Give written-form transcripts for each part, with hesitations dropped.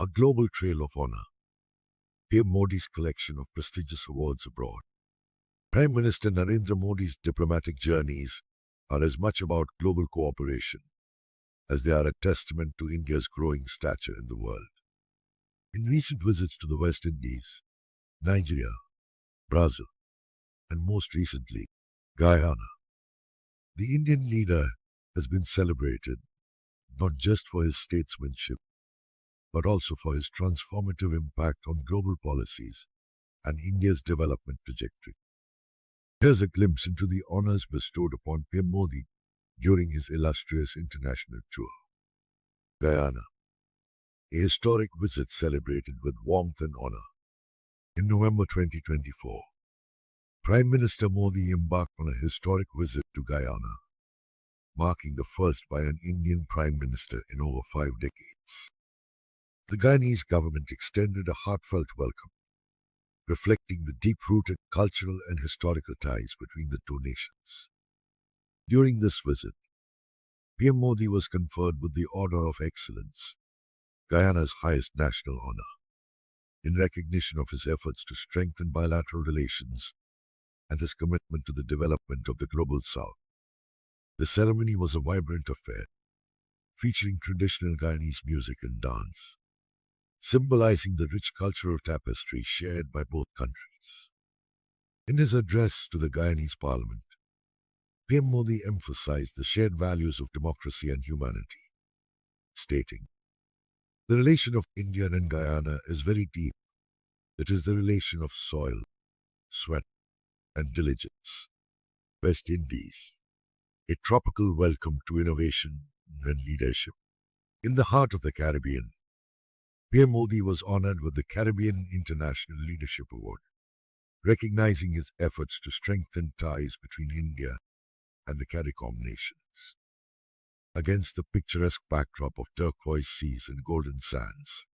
A global trail of honor. PM Modi's collection of prestigious awards abroad. Prime Minister Narendra Modi's diplomatic journeys are as much about global cooperation as they are a testament to India's growing stature in the world. In recent visits to the West Indies, Nigeria, Brazil, and most recently, Guyana, the Indian leader has been celebrated not just for his statesmanship, but also for his transformative impact on global policies and India's development trajectory. Here's a glimpse into the honors bestowed upon PM Modi during his illustrious international tour. Guyana, a historic visit celebrated with warmth and honor. In November 2024, Prime Minister Modi embarked on a historic visit to Guyana, marking the first by an Indian Prime Minister in over 5 decades. The Guyanese government extended a heartfelt welcome, reflecting the deep-rooted cultural and historical ties between the two nations. During this visit, PM Modi was conferred with the Order of Excellence, Guyana's highest national honor, in recognition of his efforts to strengthen bilateral relations and his commitment to the development of the global South. The ceremony was a vibrant affair, featuring traditional Guyanese music and dance, symbolizing the rich cultural tapestry shared by both countries. In his address to the Guyanese parliament, PM Modi emphasized the shared values of democracy and humanity, stating, "The relation of India and Guyana is very deep. It is the relation of soil, sweat, and diligence. West Indies, a tropical welcome to innovation and leadership." In the heart of the Caribbean, PM Modi was honored with the Caribbean International Leadership Award, recognizing his efforts to strengthen ties between India and the CARICOM nations. Against the picturesque backdrop of turquoise seas and golden sands,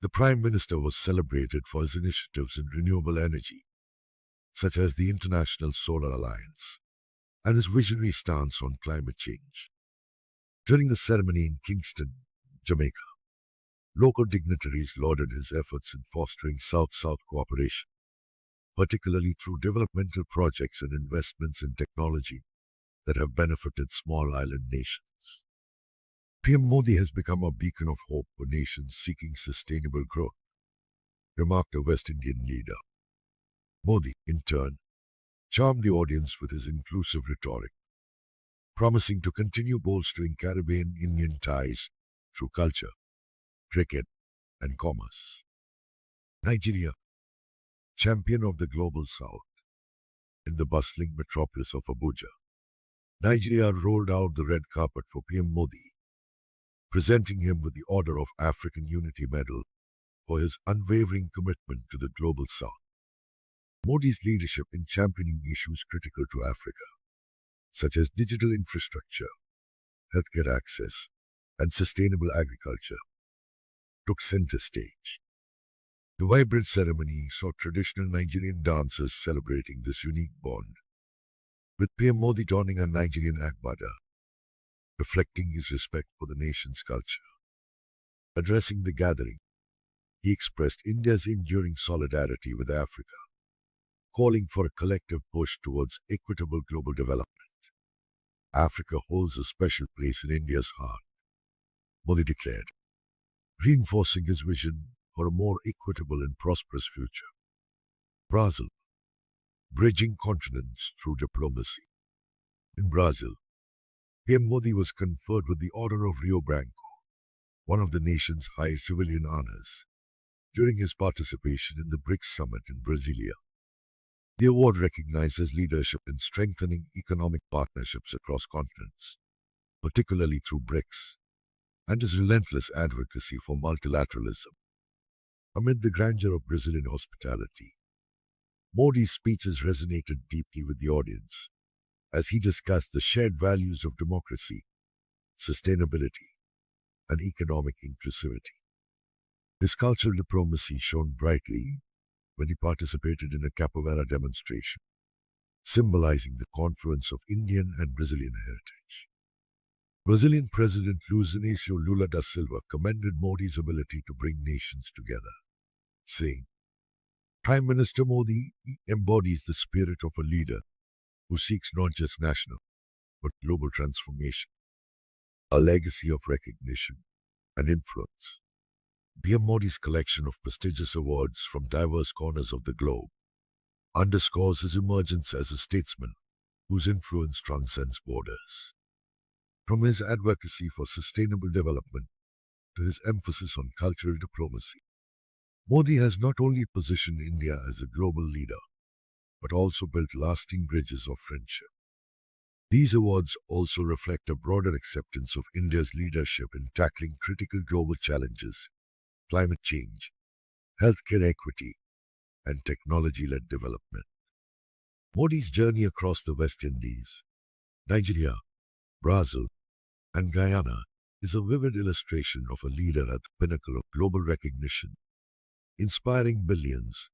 the Prime Minister was celebrated for his initiatives in renewable energy, such as the International Solar Alliance, and his visionary stance on climate change. During the ceremony in Kingston, Jamaica, local dignitaries lauded his efforts in fostering South-South cooperation, particularly through developmental projects and investments in technology that have benefited small island nations. PM Modi has become a beacon of hope for nations seeking sustainable growth, remarked a West Indian leader. Modi, in turn, charmed the audience with his inclusive rhetoric, promising to continue bolstering Caribbean-Indian ties through culture, cricket, and commerce. Nigeria, champion of the global South. In the bustling metropolis of Abuja, Nigeria rolled out the red carpet for PM Modi, presenting him with the Order of African Unity Medal for his unwavering commitment to the global South. Modi's leadership in championing issues critical to Africa, such as digital infrastructure, healthcare access, and sustainable agriculture, took center stage. The vibrant ceremony saw traditional Nigerian dancers celebrating this unique bond, with PM Modi donning a Nigerian agbada, reflecting his respect for the nation's culture. Addressing the gathering, he expressed India's enduring solidarity with Africa, calling for a collective push towards equitable global development. Africa holds a special place in India's heart, Modi declared, reinforcing his vision for a more equitable and prosperous future. Brazil, bridging continents through diplomacy. In Brazil, PM Modi was conferred with the Order of Rio Branco, one of the nation's highest civilian honors, during his participation in the BRICS summit in Brasilia. The award recognizes leadership in strengthening economic partnerships across continents, particularly through BRICS, and his relentless advocacy for multilateralism. Amid the grandeur of Brazilian hospitality, Modi's speeches resonated deeply with the audience as he discussed the shared values of democracy, sustainability, and economic inclusivity. His cultural diplomacy shone brightly when he participated in a capoeira demonstration, symbolizing the confluence of Indian and Brazilian heritage. Brazilian President Luiz Inácio Lula da Silva commended Modi's ability to bring nations together, saying, Prime Minister Modi embodies the spirit of a leader who seeks not just national, but global transformation, a legacy of recognition and influence. PM Modi's collection of prestigious awards from diverse corners of the globe underscores his emergence as a statesman whose influence transcends borders. From his advocacy for sustainable development to his emphasis on cultural diplomacy, Modi has not only positioned India as a global leader, but also built lasting bridges of friendship. These awards also reflect a broader acceptance of India's leadership in tackling critical global challenges, climate change, healthcare equity, and technology-led development. Modi's journey across the West Indies, Nigeria, Brazil, and Guyana is a vivid illustration of a leader at the pinnacle of global recognition, inspiring billions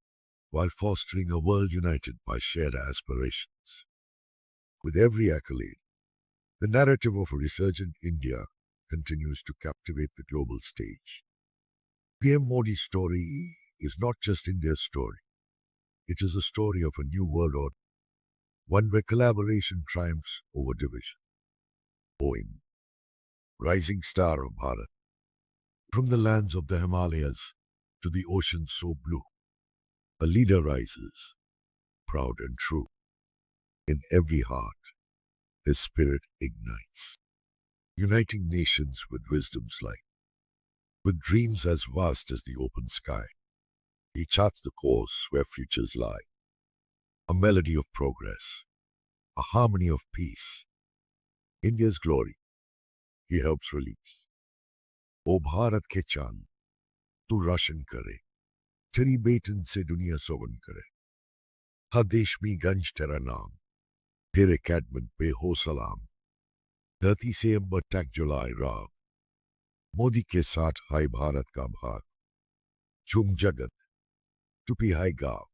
while fostering a world united by shared aspirations. With every accolade, the narrative of a resurgent India continues to captivate the global stage. PM Modi's story is not just India's story. It is a story of a new world order, one where collaboration triumphs over division. Poem, Rising Star of Bharat. From the lands of the Himalayas to the ocean so blue, a leader rises, proud and true. In every heart, his spirit ignites, uniting nations with wisdom's light. With dreams as vast as the open sky, he charts the course where futures lie. A melody of progress, a harmony of peace. India's glory, he helps release. O Bharat ke chand, tu roshan kare, teri betan se duniya sovan kare. Ha desh mein ganj tera naam, tere cadman pe ho salam. धरती से अंबर तक जुलाए राग, मोदी के साथ हाय भारत का भाग. झूम जगत, चुपी हाय गाँव,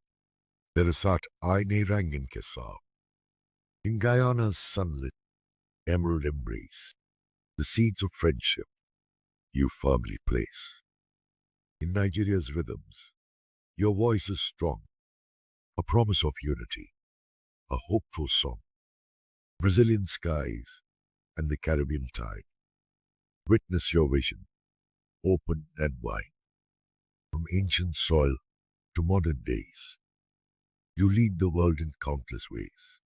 तेरे साथ आईने रंगन के साथ. In Guyana's sunlit, emerald embrace, the seeds of friendship you firmly place. In Nigeria's rhythms, your voice is strong, a promise of unity, a hopeful song. Brazilian skies and the Caribbean tide, witness your vision, open and wide. From ancient soil to modern days, you lead the world in countless ways.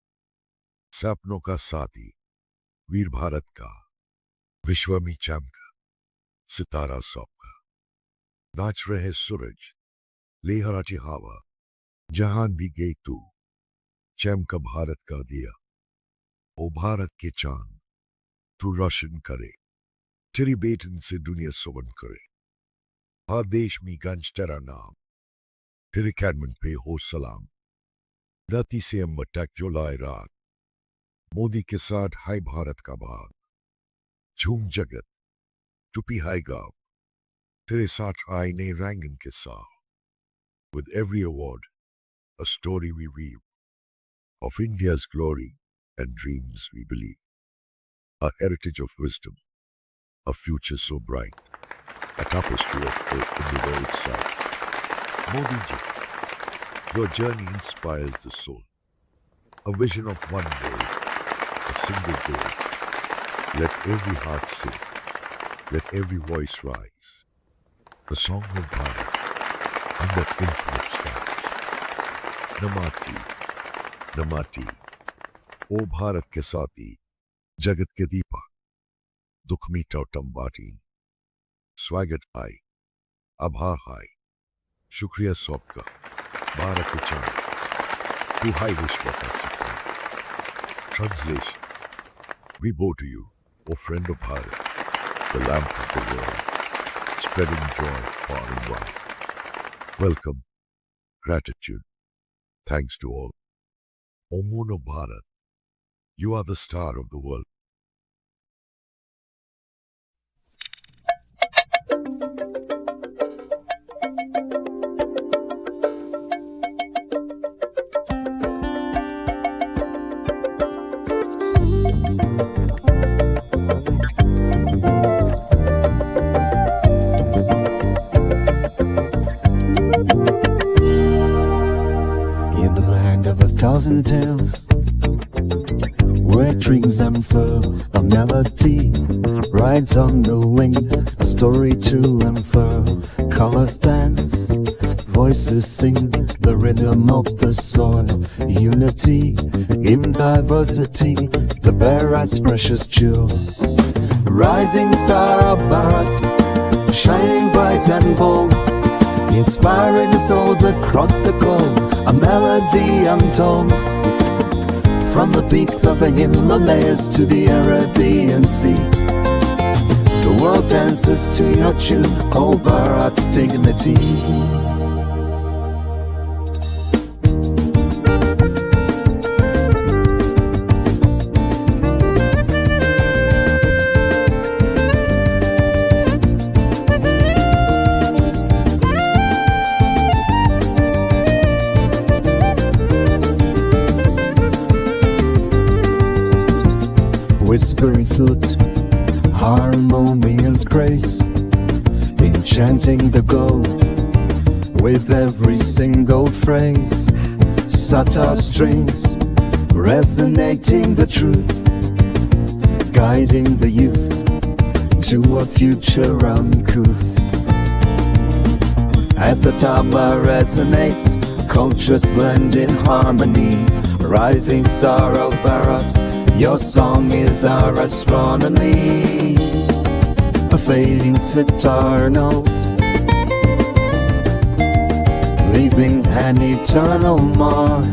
सपनों का साथी, वीर भारत का, विश्व में चमका, सितारा सबका. नाच रहे सूरज, लहराती हवा, जहान भी गई तू, चमका भारत का दिया. ओ भारत के चांद, तू रोशन करे, तेरी बेटन से दुनिया सोवन करे. हर देश में गंज तेरा नाम, तेरे कैडमन पे हो सलाम. धरती से अंबर तक जो लाए राग, मोदी के साथ हाय भारत का भाग. झूम जगत, चुपी हाय गाँव, तेरे साथ आईने रंगन के साथ. With every award, a story we weave, of India's glory and dreams we believe. A heritage of wisdom, a future so bright, a tapestry of hope in the world's sight. Modi ji, your journey inspires the soul. A vision of one world, a single goal. Let every heart sing, let every voice rise. The song of Bharat under infinite skies. Namati, Namati, O Bharat ke saathi, Jagat ke deepak, dukh meeta tambatin. Swagat hai, abhar hai, shukriya sabka, Bharat ke chand, tu hai vishwa ka sitar. Translation. We bow to you, O friend of Bharat, the lamp of the world, spreading joy far and wide. Welcome, gratitude, thanks to all. O moon of Bharat, you are the star of the world. thousand tales, where dreams unfurl, a melody rides on the wing, a story to unfurl. Colors dance, voices sing, the rhythm of the soil. Unity in diversity, the Bharat's precious jewel. Rising star of Bharat, shining bright and bold, inspiring souls across the globe, a melody untold. From the peaks of the Himalayas to the Arabian Sea, the world dances to your tune, oh Bharat's dignity. Whispering flute, harmonious grace, enchanting the goal with every single phrase. Satar strings, resonating the truth, guiding the youth to a future uncouth. As the tabla resonates, cultures blend in harmony. Rising star of Bharat, your song is our astronomy. A fading sitar note, leaving an eternal mark.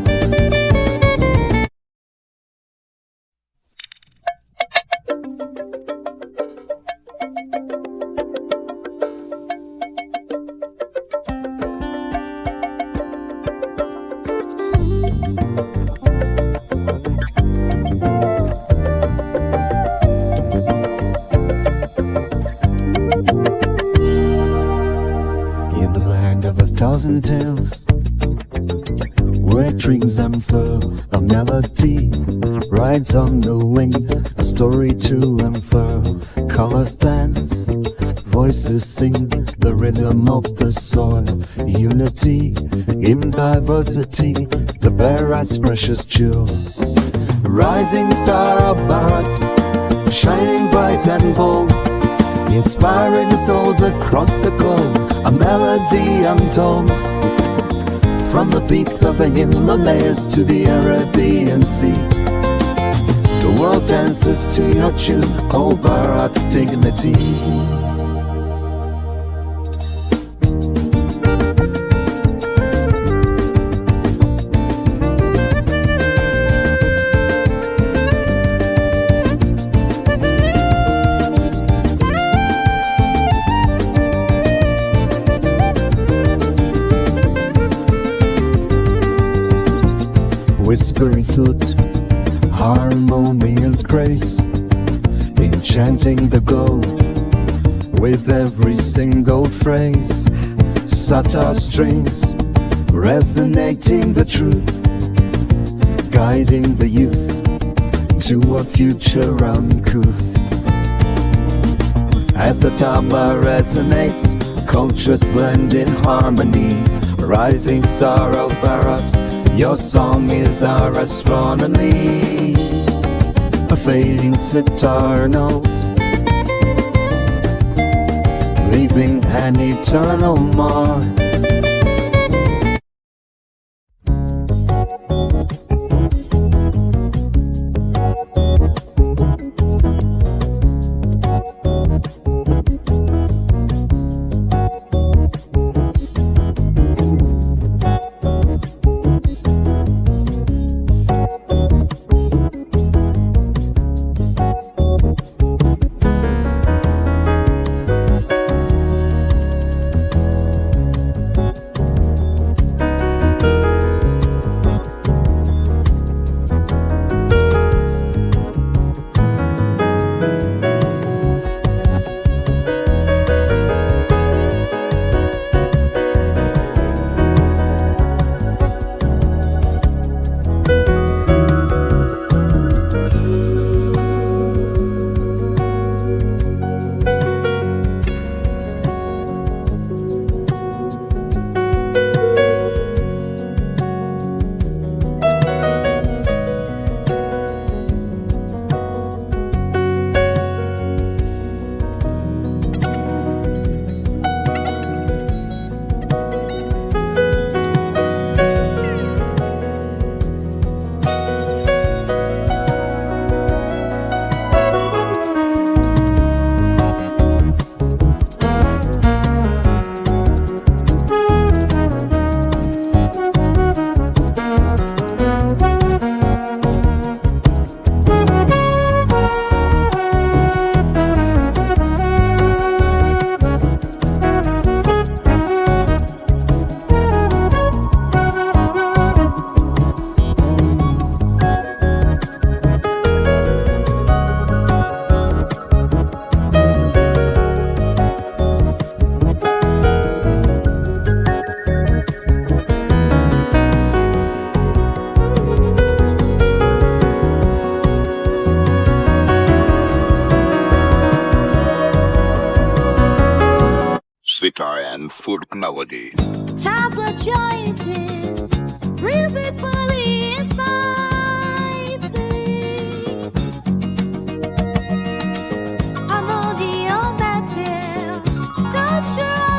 Thousand tales, where dreams unfurl, a melody rides on the wing, a story to unfurl. Colors dance, voices sing, the rhythm of the soil. Unity in diversity, the Bharat's precious jewel. Rising star of Bharat, shining bright and bold, inspiring souls across the globe, a melody untold. From the peaks of the Himalayas to the Arabian Sea, the world dances to your tune, oh Bharat's dignity. Whispering flute, harmonious grace, enchanting the goal with every single phrase. Satar strings, resonating the truth, guiding the youth to a future uncouth. As the tabla resonates, cultures blend in harmony. Rising star of Bharat, your song is our astronomy. A fading sitar note, leaving an eternal mark. food nowadays. Tablet jointed, real people invited. I'm on the old metal, culturally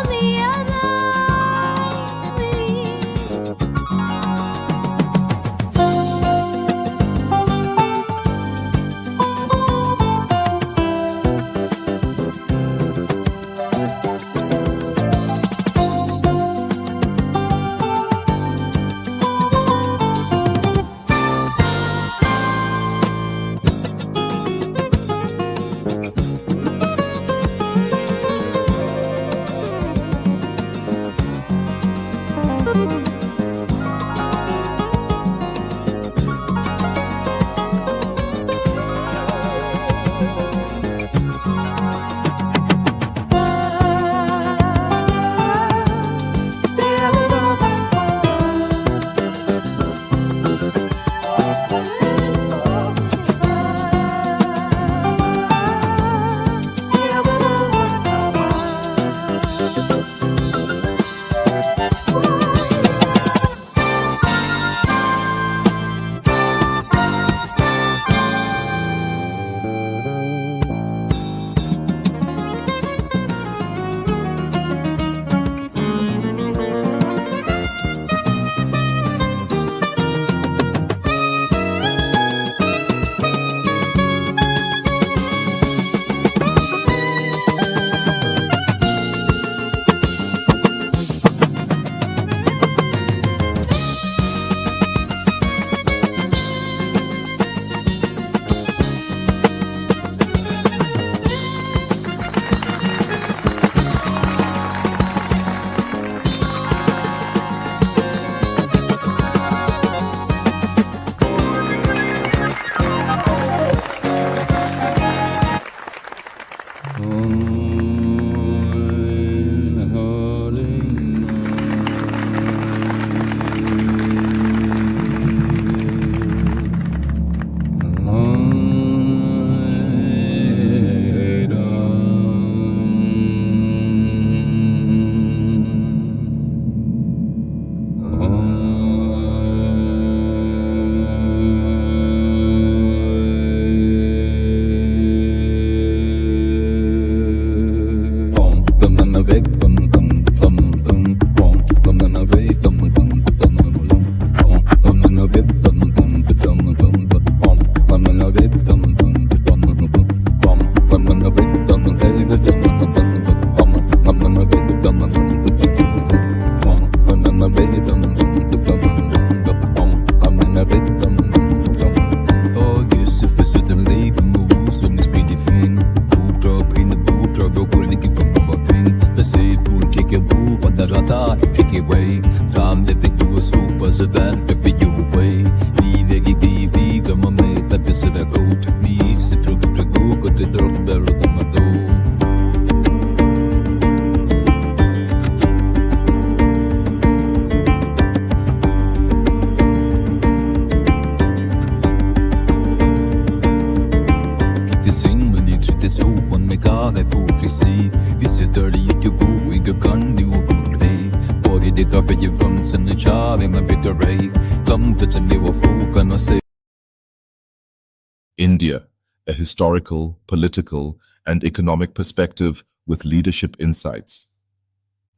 India, a historical, political, and economic perspective with leadership insights.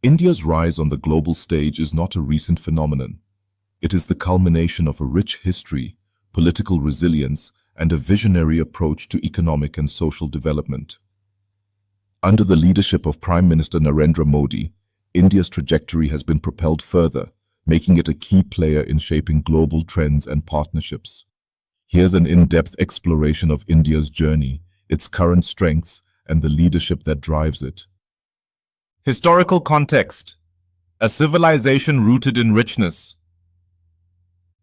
India's rise on the global stage is not a recent phenomenon. It is the culmination of a rich history, political resilience, and a visionary approach to economic and social development. Under the leadership of Prime Minister Narendra Modi, India's trajectory has been propelled further, making it a key player in shaping global trends and partnerships. Here's an in-depth exploration of India's journey, its current strengths, and the leadership that drives it. Historical context: a civilization rooted in richness.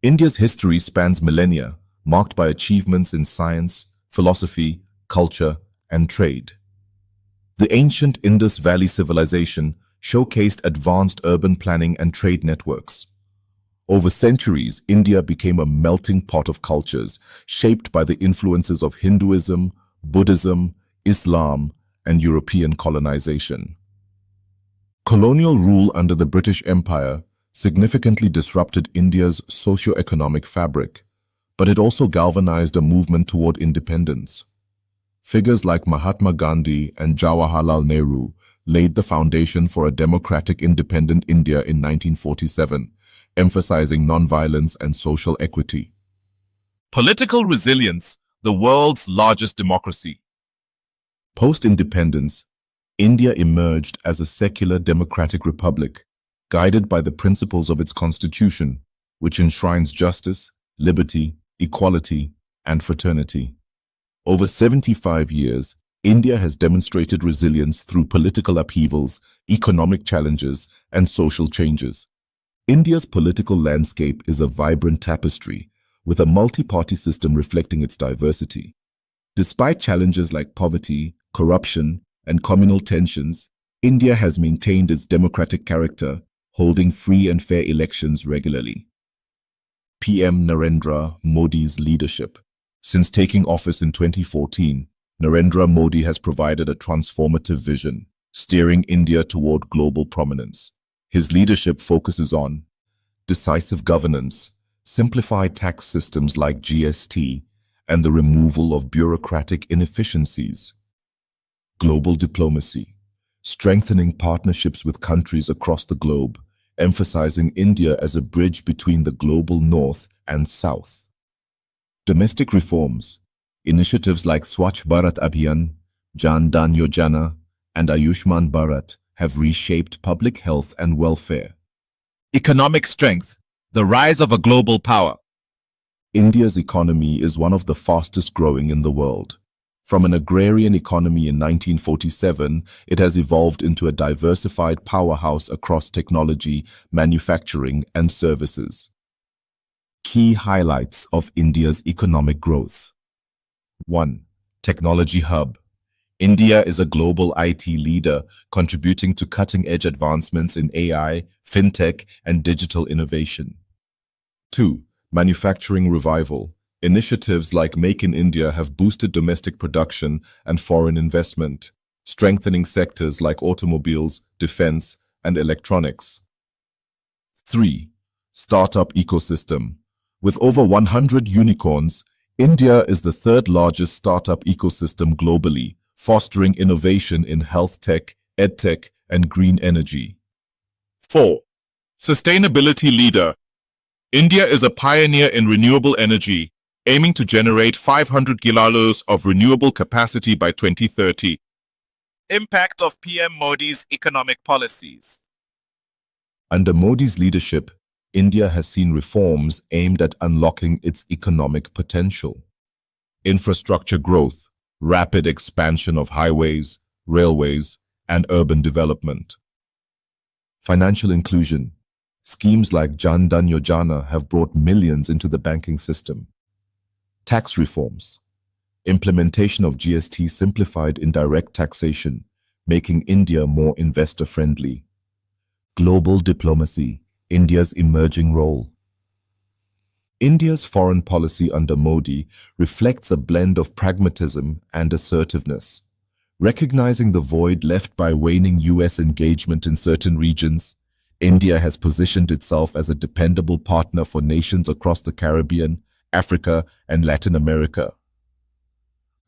India's history spans millennia, marked by achievements in science, philosophy, culture, and trade. The ancient Indus Valley civilization showcased advanced urban planning and trade networks. Over centuries, India became a melting pot of cultures, shaped by the influences of Hinduism, Buddhism, Islam, and European colonization. Colonial rule under the British Empire significantly disrupted India's socio-economic fabric, but it also galvanized a movement toward independence. Figures like Mahatma Gandhi and Jawaharlal Nehru laid the foundation for a democratic independent India in 1947, emphasizing nonviolence and social equity. Political resilience, the world's largest democracy. Post-independence, India emerged as a secular democratic republic, guided by the principles of its constitution, which enshrines justice, liberty, equality, and fraternity. Over 75 years, India has demonstrated resilience through political upheavals, economic challenges, and social changes. India's political landscape is a vibrant tapestry, with a multi-party system reflecting its diversity. Despite challenges like poverty, corruption, and communal tensions, India has maintained its democratic character, holding free and fair elections regularly. PM Narendra Modi's leadership. Since taking office in 2014, Narendra Modi has provided a transformative vision, steering India toward global prominence. His leadership focuses on decisive governance, simplified tax systems like GST, and the removal of bureaucratic inefficiencies. Global diplomacy, strengthening partnerships with countries across the globe, emphasizing India as a bridge between the global north and south. Domestic reforms, initiatives like Swachh Bharat Abhiyan, Jan Dhan Yojana, and Ayushman Bharat have reshaped public health and welfare. Economic strength, the rise of a global power. India's economy is one of the fastest growing in the world. From an agrarian economy in 1947, it has evolved into a diversified powerhouse across technology, manufacturing, and services. Key highlights of India's economic growth. 1. Technology hub. India is a global IT leader, contributing to cutting-edge advancements in AI, fintech, and digital innovation. 2. Manufacturing revival. Initiatives like Make in India have boosted domestic production and foreign investment, strengthening sectors like automobiles, defense, and electronics. 3. Startup ecosystem. With over 100 unicorns, India is the third largest startup ecosystem globally, fostering innovation in health tech, edtech, and green energy. 4. Sustainability leader. India is a pioneer in renewable energy, aiming to generate 500 gigawatts of renewable capacity by 2030. Impact of PM Modi's economic policies. Under Modi's leadership, India has seen reforms aimed at unlocking its economic potential. Infrastructure growth, rapid expansion of highways, railways, and urban development. Financial inclusion. Schemes like Jan Dhan Yojana have brought millions into the banking system. Tax reforms. Implementation of GST simplified indirect taxation, making India more investor-friendly. Global diplomacy. India's emerging role. India's foreign policy under Modi reflects a blend of pragmatism and assertiveness. Recognizing the void left by waning US engagement in certain regions, India has positioned itself as a dependable partner for nations across the Caribbean, Africa, and Latin America.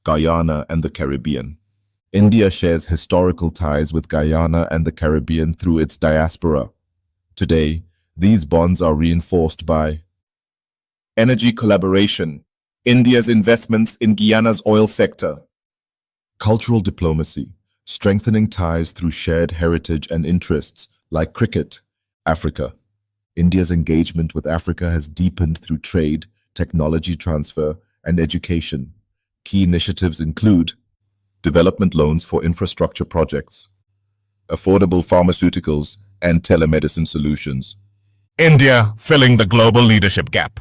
Guyana and the Caribbean. India shares historical ties with Guyana and the Caribbean through its diaspora. Today, these bonds are reinforced by energy collaboration, India's investments in Guyana's oil sector. Cultural diplomacy, strengthening ties through shared heritage and interests like cricket, Africa. India's engagement with Africa has deepened through trade, technology transfer, and education. Key initiatives include development loans for infrastructure projects, affordable pharmaceuticals, and telemedicine solutions. India filling the global leadership gap.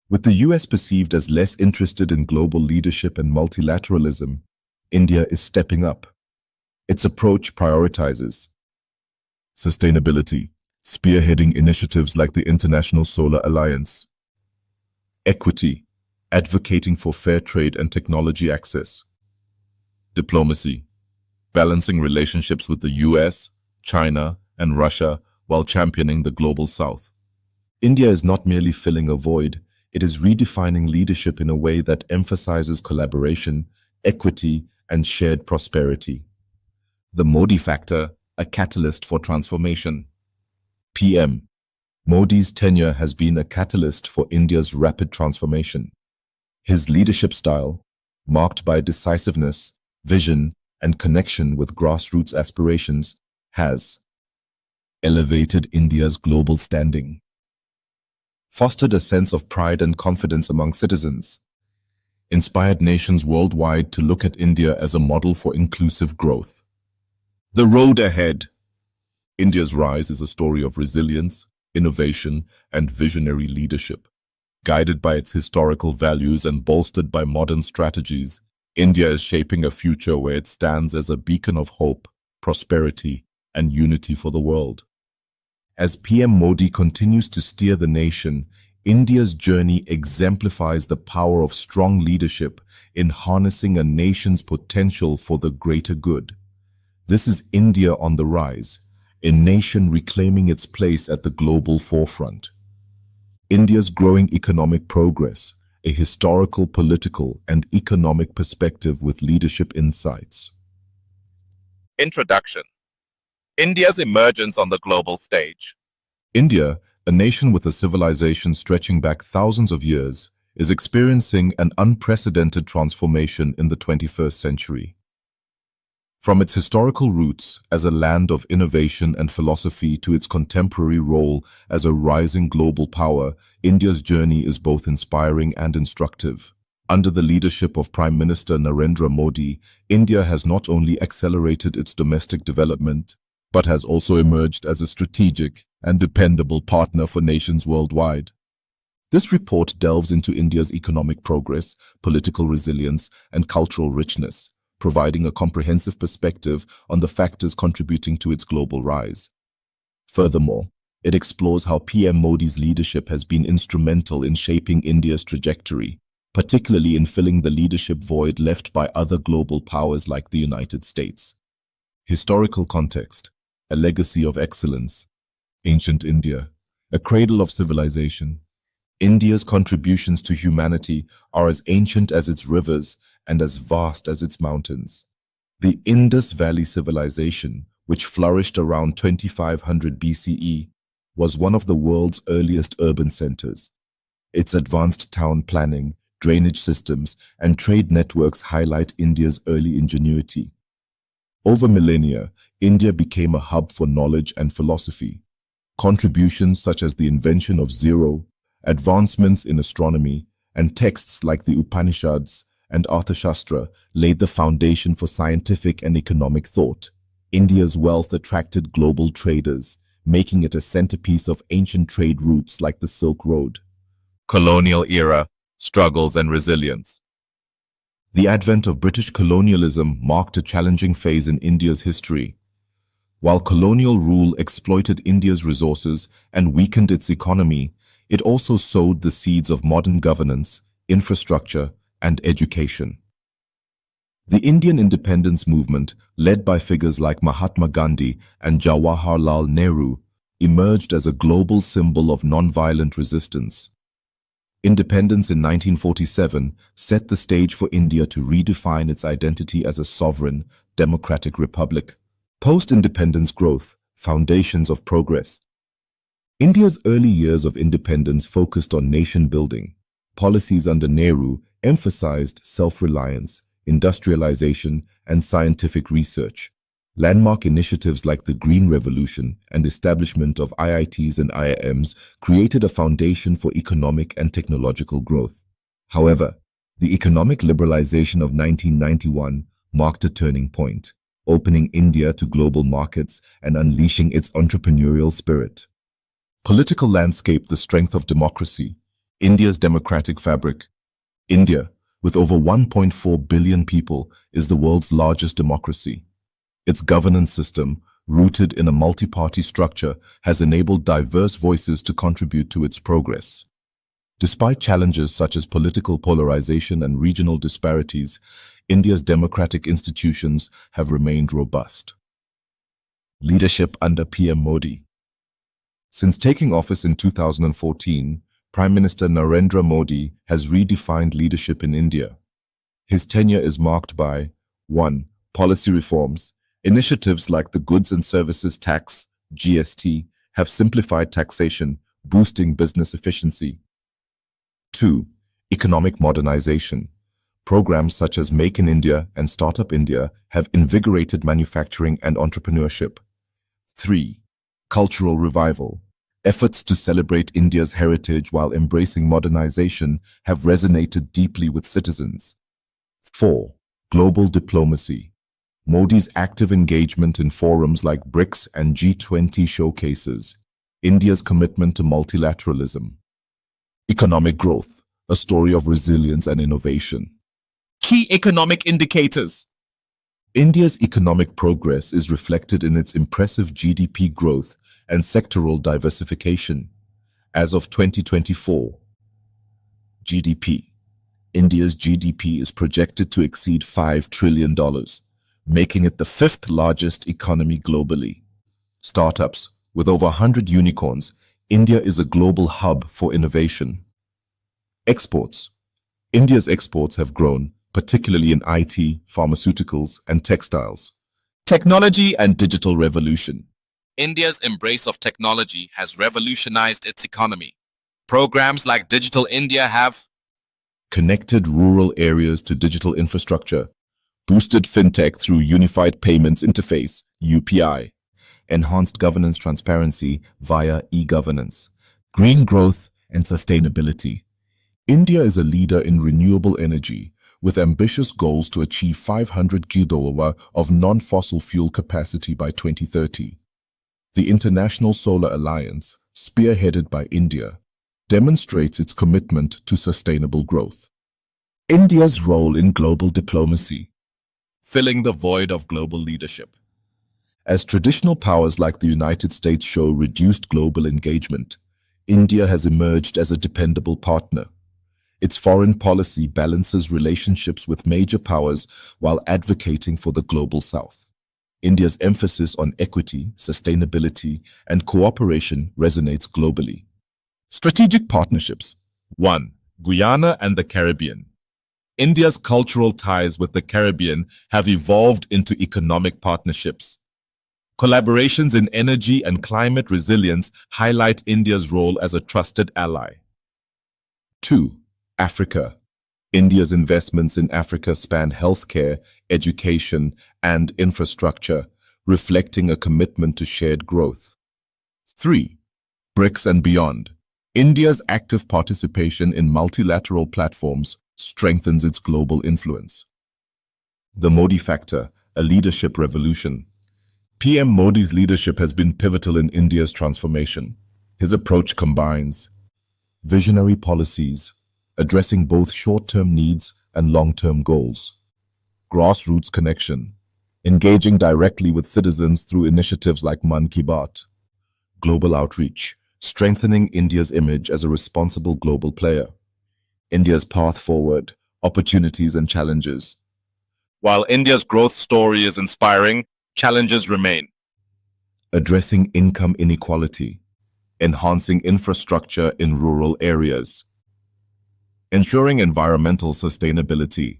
With the US perceived as less interested in global leadership and multilateralism, India is stepping up. Its approach prioritizes sustainability, spearheading initiatives like the International Solar Alliance. Equity, advocating for fair trade and technology access. Diplomacy, balancing relationships with the US, China, and Russia while championing the global south. India is not merely filling a void, it is redefining leadership in a way that emphasizes collaboration, equity, and shared prosperity. The Modi factor, a catalyst for transformation. PM. Modi's tenure has been a catalyst for India's rapid transformation. His leadership style, marked by decisiveness, vision, and connection with grassroots aspirations, has elevated India's global standing, fostered a sense of pride and confidence among citizens, inspired nations worldwide to look at India as a model for inclusive growth. The road ahead. India's rise is a story of resilience, innovation, and visionary leadership. Guided by its historical values and bolstered by modern strategies, India is shaping a future where it stands as a beacon of hope, prosperity, and unity for the world. As PM Modi continues to steer the nation, India's journey exemplifies the power of strong leadership in harnessing a nation's potential for the greater good. This is India on the rise, a nation reclaiming its place at the global forefront. India's growing economic progress, a historical, political, and economic perspective with leadership insights. Introduction. India's emergence on the global stage. India, a nation with a civilization stretching back thousands of years, is experiencing an unprecedented transformation in the 21st century. From its historical roots as a land of innovation and philosophy to its contemporary role as a rising global power, India's journey is both inspiring and instructive. Under the leadership of Prime Minister Narendra Modi, India has not only accelerated its domestic development, but has also emerged as a strategic and dependable partner for nations worldwide. This report delves into India's economic progress, political resilience, and cultural richness, providing a comprehensive perspective on the factors contributing to its global rise. Furthermore, it explores how PM Modi's leadership has been instrumental in shaping India's trajectory, particularly in filling the leadership void left by other global powers like the United States. Historical context: a legacy of excellence. Ancient India, a cradle of civilization. India's contributions to humanity are as ancient as its rivers and as vast as its mountains. The Indus Valley Civilization, which flourished around 2500 BCE, was one of the world's earliest urban centers. Its advanced town planning, drainage systems, and trade networks highlight India's early ingenuity. Over millennia, India became a hub for knowledge and philosophy. Contributions such as the invention of zero, advancements in astronomy, and texts like the Upanishads and Arthashastra laid the foundation for scientific and economic thought. India's wealth attracted global traders, making it a centerpiece of ancient trade routes like the Silk Road. Colonial era, struggles and resilience. The advent of British colonialism marked a challenging phase in India's history. While colonial rule exploited India's resources and weakened its economy, it also sowed the seeds of modern governance, infrastructure, and education. The Indian independence movement, led by figures like Mahatma Gandhi and Jawaharlal Nehru, emerged as a global symbol of nonviolent resistance. Independence in 1947 set the stage for India to redefine its identity as a sovereign, democratic republic. Post-independence growth, foundations of progress. India's early years of independence focused on nation building. Policies under Nehru emphasized self-reliance, industrialization, and scientific research. Landmark initiatives like the Green Revolution and establishment of IITs and IIMs created a foundation for economic and technological growth. However, the economic liberalization of 1991 marked a turning point, opening India to global markets and unleashing its entrepreneurial spirit. Political landscape: the strength of democracy. India's democratic fabric. India, with over 1.4 billion people, is the world's largest democracy. Its governance system, rooted in a multi-party structure, has enabled diverse voices to contribute to its progress. Despite challenges such as political polarization and regional disparities, India's democratic institutions have remained robust. Leadership under PM Modi. Since taking office in 2014, Prime Minister Narendra Modi has redefined leadership in India. His tenure is marked by 1. Policy reforms. Initiatives like the Goods and Services Tax, GST, have simplified taxation, boosting business efficiency. 2. Economic modernization. Programs such as Make in India and Startup India have invigorated manufacturing and entrepreneurship. 3. Cultural revival. Efforts to celebrate India's heritage while embracing modernization have resonated deeply with citizens. 4. Global diplomacy. Modi's active engagement in forums like BRICS and G20 showcases India's commitment to multilateralism. Economic growth, a story of resilience and innovation. Key economic indicators. India's economic progress is reflected in its impressive GDP growth and sectoral diversification. As of 2024, GDP. India's GDP is projected to exceed $5 trillion, making it the fifth largest economy globally. Startups. With over 100 unicorns, India is a global hub for innovation. Exports. India's exports have grown, particularly in IT, pharmaceuticals, and textiles. Technology and digital revolution. India's embrace of technology has revolutionized its economy. Programs like Digital India have connected rural areas to digital infrastructure, boosted fintech through Unified Payments Interface, UPI, enhanced governance transparency via e-governance, green growth and sustainability. India is a leader in renewable energy, with ambitious goals to achieve 500 GW of non-fossil fuel capacity by 2030. The International Solar Alliance, spearheaded by India, demonstrates its commitment to sustainable growth. India's role in global diplomacy, filling the void of global leadership. As traditional powers like the United States show reduced global engagement, India has emerged as a dependable partner. Its foreign policy balances relationships with major powers while advocating for the global South. India's emphasis on equity, sustainability, and cooperation resonates globally. Strategic partnerships. 1. Guyana and the Caribbean. India's cultural ties with the Caribbean have evolved into economic partnerships. Collaborations in energy and climate resilience highlight India's role as a trusted ally. 2. Africa. India's investments in Africa span healthcare, education, and infrastructure, reflecting a commitment to shared growth. 3. BRICS and beyond. India's active participation in multilateral platforms strengthens its global influence. The Modi factor, a leadership revolution. PM Modi's leadership has been pivotal in India's transformation. His approach combines visionary policies, addressing both short-term needs and long-term goals. Grassroots connection, engaging directly with citizens through initiatives like Man Ki Baat. Global outreach, strengthening India's image as a responsible global player. India's path forward, opportunities and challenges. While India's growth story is inspiring, challenges remain. Addressing income inequality, enhancing infrastructure in rural areas, ensuring environmental sustainability.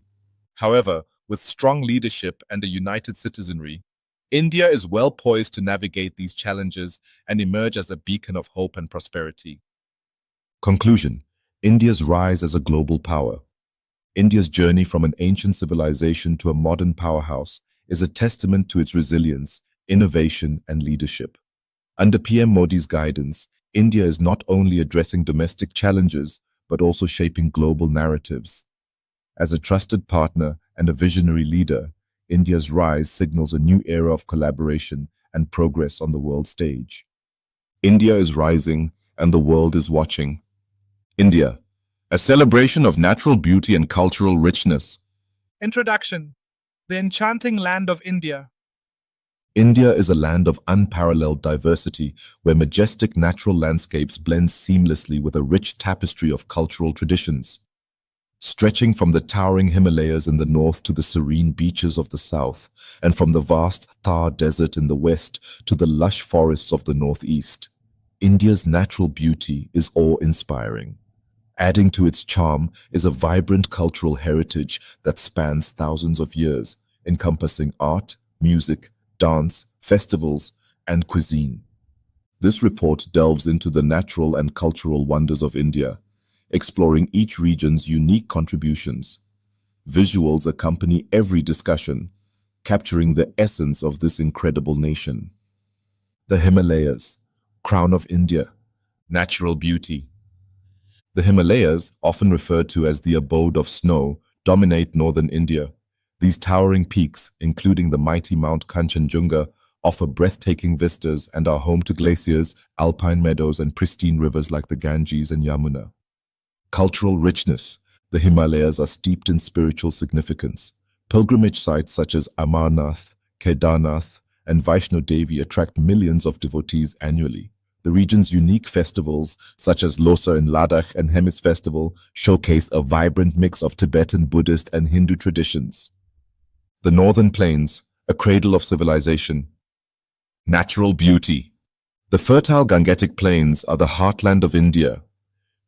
However, with strong leadership and a united citizenry, India is well poised to navigate these challenges and emerge as a beacon of hope and prosperity. Conclusion: India's rise as a global power. India's journey from an ancient civilization to a modern powerhouse is a testament to its resilience, innovation, and leadership. Under PM Modi's guidance, India is not only addressing domestic challenges, but also shaping global narratives. As a trusted partner and a visionary leader, India's rise signals a new era of collaboration and progress on the world stage. India is rising, and the world is watching. India, a celebration of natural beauty and cultural richness. Introduction: The enchanting land of India. India is a land of unparalleled diversity, where majestic natural landscapes blend seamlessly with a rich tapestry of cultural traditions. stretching from the towering Himalayas in the north to the serene beaches of the south, and from the vast Thar desert in the west to the lush forests of the northeast. India's natural beauty is awe-inspiring. Adding to its charm is a vibrant cultural heritage that spans thousands of years, encompassing art, music, dance, festivals, and cuisine. This report delves into the natural and cultural wonders of India, exploring each region's unique contributions. Visuals accompany every discussion, capturing the essence of this incredible nation. The Himalayas, crown of India, natural beauty. The Himalayas, often referred to as the abode of snow, dominate northern India. These towering peaks, including the mighty Mount Kanchenjunga, offer breathtaking vistas and are home to glaciers, alpine meadows, and pristine rivers like the Ganges and Yamuna. Cultural richness. The Himalayas are steeped in spiritual significance. Pilgrimage sites such as Amarnath, Kedarnath, and Vaishno Devi attract millions of devotees annually. The region's unique festivals, such as Losar in Ladakh and Hemis Festival, showcase a vibrant mix of Tibetan, Buddhist, and Hindu traditions. The Northern Plains, a cradle of civilization. Natural beauty. The fertile Gangetic Plains are the heartland of India.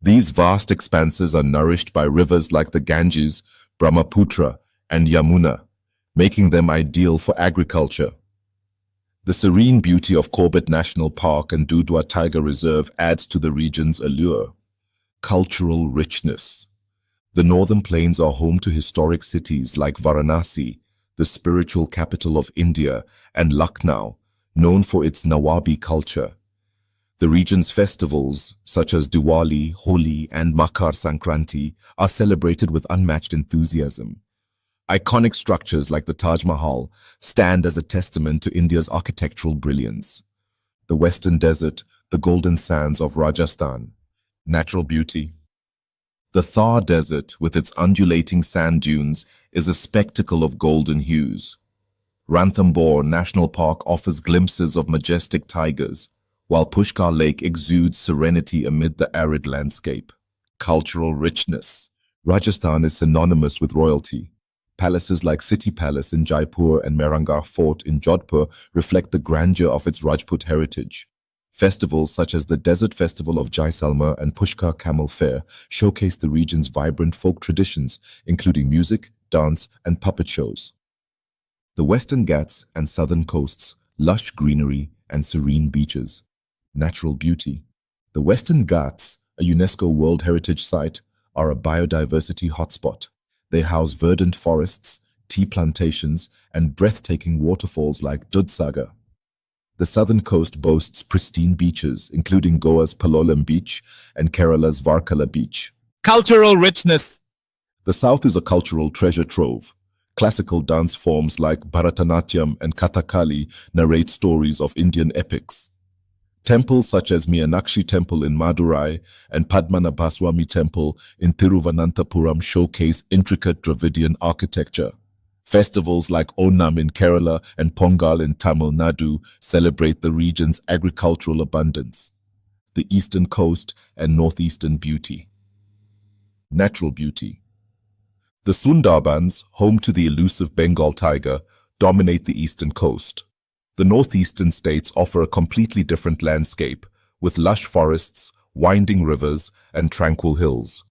These vast expanses are nourished by rivers like the Ganges, Brahmaputra, and Yamuna, making them ideal for agriculture. The serene beauty of Corbett National Park and Dudhwa Tiger Reserve adds to the region's allure. Cultural richness. The Northern Plains are home to historic cities like Varanasi, the spiritual capital of India, and Lucknow, known for its Nawabi culture. The region's festivals, such as Diwali, Holi, and Makar Sankranti, are celebrated with unmatched enthusiasm. Iconic structures like the Taj Mahal stand as a testament to India's architectural brilliance. The Western Desert, the golden sands of Rajasthan. Natural beauty. The Thar Desert, with its undulating sand dunes, is a spectacle of golden hues. Ranthambore National Park offers glimpses of majestic tigers, while Pushkar Lake exudes serenity amid the arid landscape. Cultural richness. Rajasthan is synonymous with royalty. Palaces like City Palace in Jaipur and Mehrangarh Fort in Jodhpur reflect the grandeur of its Rajput heritage. Festivals such as the Desert Festival of Jaisalmer and Pushkar Camel Fair showcase the region's vibrant folk traditions, including music, dance, and puppet shows. The Western Ghats and southern coasts, lush greenery and serene beaches. Natural beauty. The Western Ghats, a UNESCO World Heritage Site, are a biodiversity hotspot. They house verdant forests, tea plantations, and breathtaking waterfalls like Dudhsagar. The southern coast boasts pristine beaches, including Goa's Palolem Beach and Kerala's Varkala Beach. Cultural richness. The south is a cultural treasure trove. Classical dance forms like Bharatanatyam and Kathakali narrate stories of Indian epics. Temples such as Meenakshi Temple in Madurai and Padmanabhaswamy Temple in Thiruvananthapuram showcase intricate Dravidian architecture. Festivals like Onam in Kerala and Pongal in Tamil Nadu celebrate the region's agricultural abundance. The eastern coast and northeastern beauty. Natural beauty. The Sundarbans, home to the elusive Bengal tiger, dominate the eastern coast. The northeastern states offer a completely different landscape, with lush forests, winding rivers, and tranquil hills.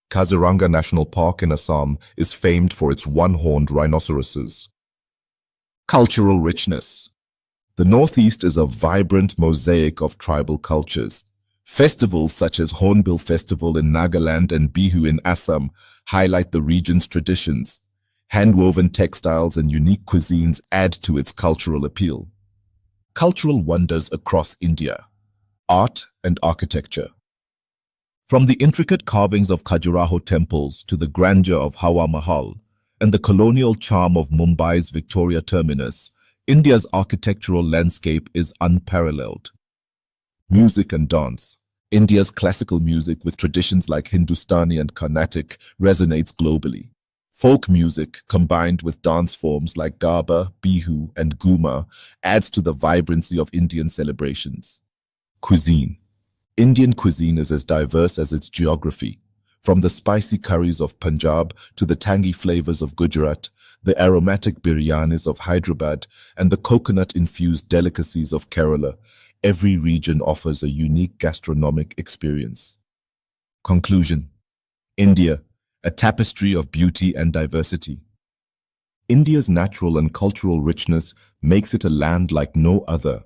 Kaziranga National Park in Assam is famed for its one-horned rhinoceroses. Cultural richness. The Northeast is a vibrant mosaic of tribal cultures. Festivals such as Hornbill Festival in Nagaland and Bihu in Assam highlight the region's traditions. Hand-woven textiles and unique cuisines add to its cultural appeal. Cultural wonders across India. Art and architecture. From the intricate carvings of Khajuraho temples to the grandeur of Hawa Mahal and the colonial charm of Mumbai's Victoria Terminus, India's architectural landscape is unparalleled. Music and dance. India's classical music with traditions like Hindustani and Carnatic resonates globally. Folk music, combined with dance forms like Garba, Bihu, and Guma, adds to the vibrancy of Indian celebrations. Cuisine. Indian cuisine is as diverse as its geography. From the spicy curries of Punjab to the tangy flavors of Gujarat, the aromatic biryanis of Hyderabad, and the coconut-infused delicacies of Kerala, every region offers a unique gastronomic experience. Conclusion: India, a tapestry of beauty and diversity. India's natural and cultural richness makes it a land like no other.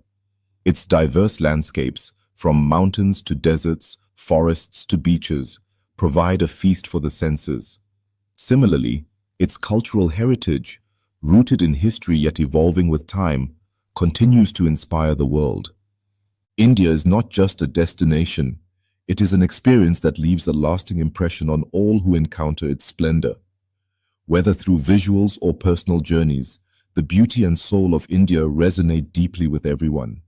Its diverse landscapes, from mountains to deserts, forests to beaches, provide a feast for the senses. Similarly, its cultural heritage, rooted in history yet evolving with time, continues to inspire the world. India is not just a destination, it is an experience that leaves a lasting impression on all who encounter its splendor. Whether through visuals or personal journeys, the beauty and soul of India resonate deeply with everyone.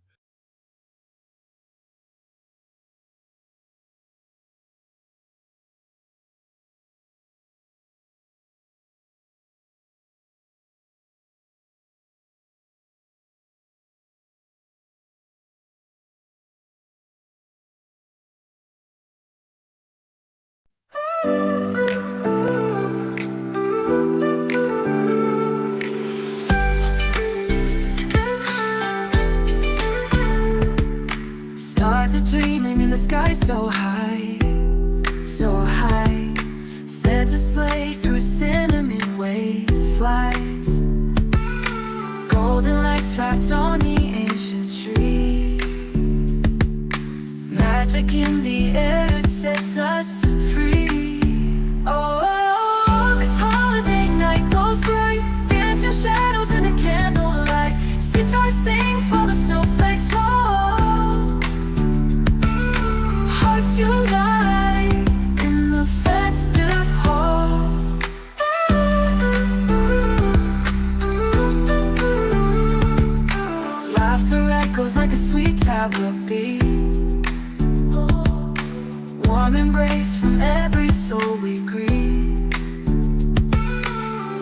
Stars are dreaming in the sky so high, so high. Santa sleigh through cinnamon waves flies. Golden lights wrapped on the ancient tree. Magic in the air, it sets us free. Oh, oh, oh, this holiday night glows bright. Dancing shadows in the candlelight. Sitar sings while the snowflakes fall. Hearts unite in the festive hall. Laughter echoes like a sweet tablet beat. Warm embrace from every soul we greet.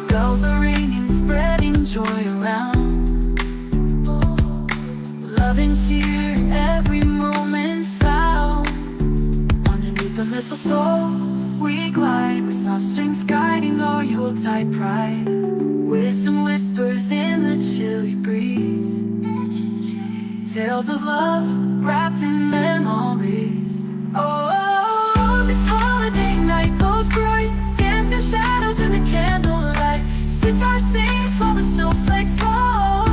Bells are ringing, spreading joy around. Love and cheer in every moment found. Underneath the mistletoe, we glide with soft strings guiding our Yuletide pride. Wisdom whispers in the chilly breeze. Tales of love wrapped in memories. Oh, oh, oh, this holiday night glows bright. Dancing shadows in the candlelight. Sitar sings while the snowflakes fall.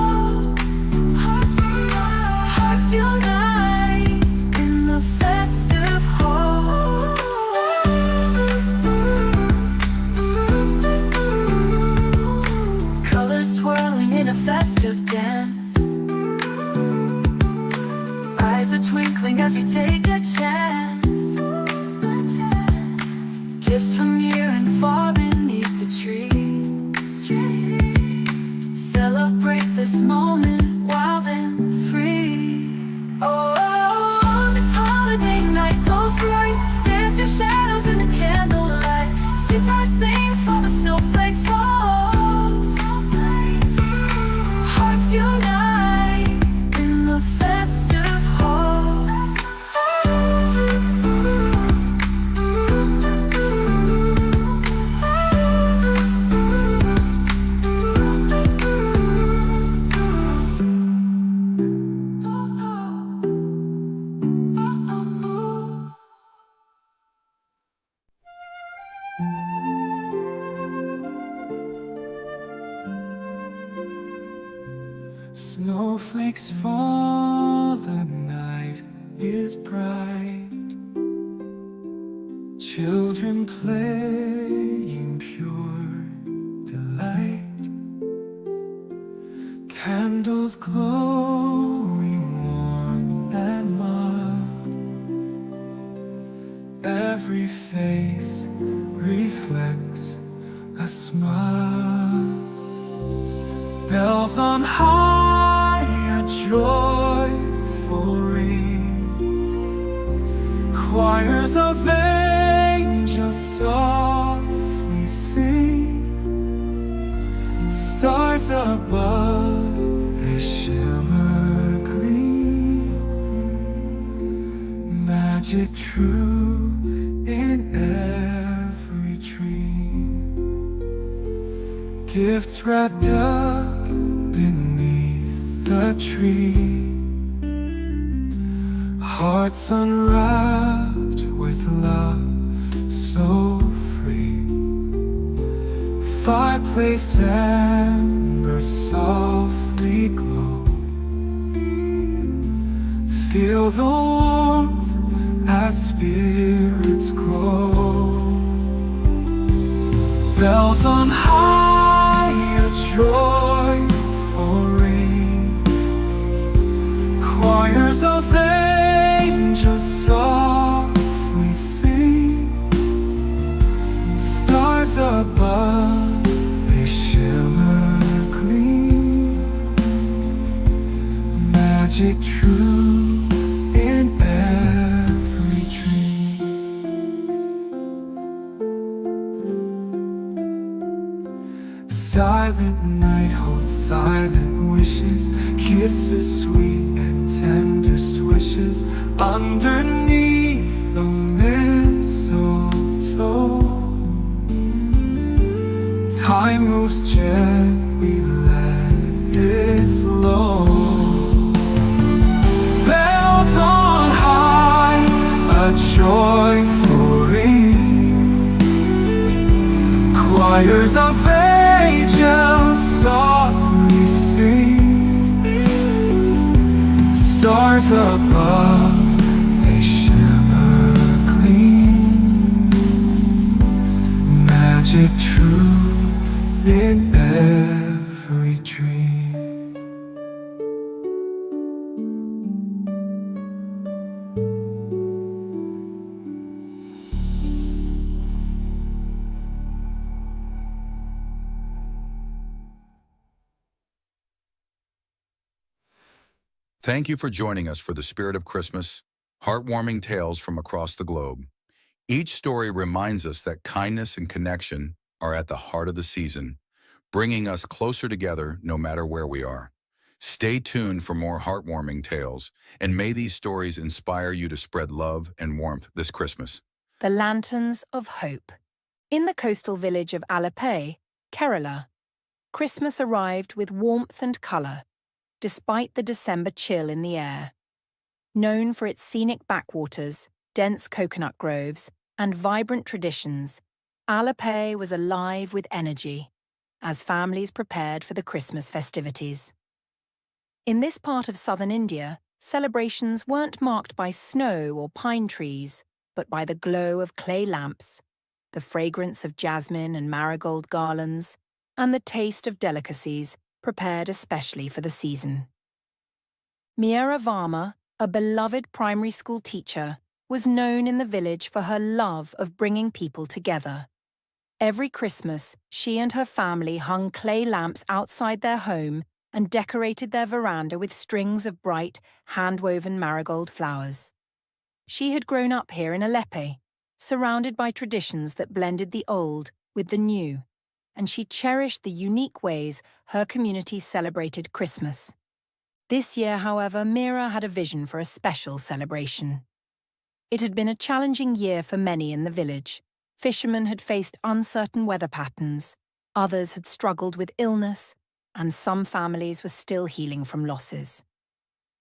Hearts unite in the festive hall. Colors twirling in a festive dance. Eyes are twinkling as we take a chance. Gifts from near and far beneath the tree. Celebrate this moment wild and free. Oh, oh, oh, this holiday night glows bright. Dancing shadows in the candlelight. Sitar sings while the snowflakes fall. Hearts unite in the festive hall. Snowflakes fall, the night is bright. Children play in pure delight. Candles glowing warm and mild. Every face reflects a smile. Bells on high, a joyful ring. Choirs of angels softly sing. Stars above, they shimmer gleam. Magic true in every wrapped up beneath the tree, hearts unwrapped with love so free. Fireplace embers softly glow. Feel the warmth as spirits grow. Bells on high, a joyful ring. Choirs of angels softly sing. Stars above, they shimmer, gleam. Magic true in every dream. Silent night holds silent wishes, kisses sweet and tender swishes underneath the mistletoe. Time moves gently, let it flow. Bells on high, a joyful ring. Choirs of angels softly sing. Stars above, they shimmer, gleam. Magic true in every dream. Thank you for joining us for the Spirit of Christmas, heartwarming tales from across the globe. Each story reminds us that kindness and connection are at the heart of the season, bringing us closer together no matter where we are. Stay tuned for more heartwarming tales, and may these stories inspire you to spread love and warmth this Christmas. The Lanterns of Hope. In the coastal village of Alappuzha, Kerala, Christmas arrived with warmth and colour, despite the December chill in the air. Known for its scenic backwaters, dense coconut groves, and vibrant traditions, Alappuzha was alive with energy as families prepared for the Christmas festivities. In this part of southern India, celebrations weren't marked by snow or pine trees, but by the glow of clay lamps, the fragrance of jasmine and marigold garlands, and the taste of delicacies prepared especially for the season. Meera Varma, a beloved primary school teacher, was known in the village for her love of bringing people together. Every Christmas, she and her family hung clay lamps outside their home and decorated their veranda with strings of bright, hand-woven marigold flowers. She had grown up here in Aleppo, surrounded by traditions that blended the old with the new, and she cherished the unique ways her community celebrated Christmas. This year, however, Meera had a vision for a special celebration. It had been a challenging year for many in the village. Fishermen had faced uncertain weather patterns, others had struggled with illness, and some families were still healing from losses.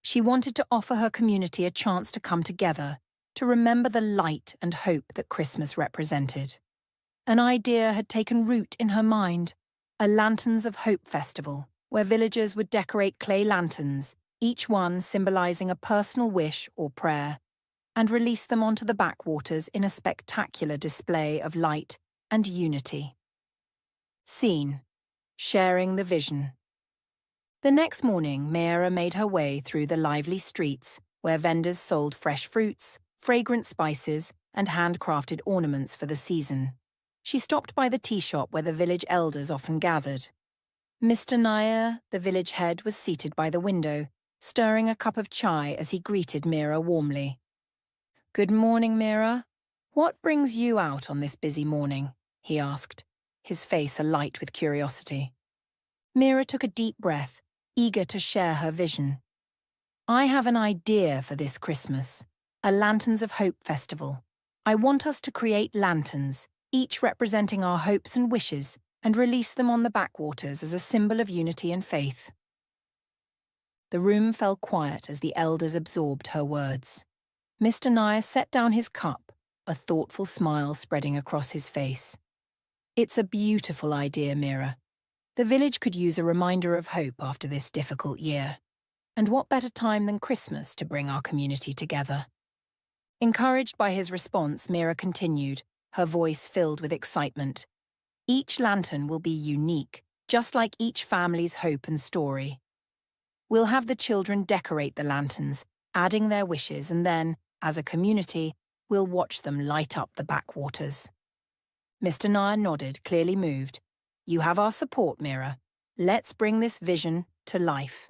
She wanted to offer her community a chance to come together, to remember the light and hope that Christmas represented. An idea had taken root in her mind, a Lanterns of Hope festival, where villagers would decorate clay lanterns, each one symbolizing a personal wish or prayer, and release them onto the backwaters in a spectacular display of light and unity. Scene: sharing the vision. The next morning, Meera made her way through the lively streets, where vendors sold fresh fruits, fragrant spices, and handcrafted ornaments for the season. She stopped by the tea shop where the village elders often gathered. Mr. Nair, the village head, was seated by the window, stirring a cup of chai as he greeted Meera warmly. "Good morning, Meera. What brings you out on this busy morning?" he asked, his face alight with curiosity. Meera took a deep breath, eager to share her vision. "I have an idea for this Christmas, a Lanterns of Hope festival. I want us to create lanterns, each representing our hopes and wishes, and release them on the backwaters as a symbol of unity and faith. The room fell quiet as the elders absorbed her words. Mr. Nair set down his cup, a thoughtful smile spreading across his face. It's a beautiful idea, Mira. The village could use a reminder of hope after this difficult year. And what better time than Christmas to bring our community together? Encouraged by his response, Mira continued, her voice filled with excitement. Each lantern will be unique, just like each family's hope and story. We'll have the children decorate the lanterns, adding their wishes, and then, as a community, we'll watch them light up the backwaters. Mr. Nair nodded, clearly moved. You have our support, Mira. Let's bring this vision to life.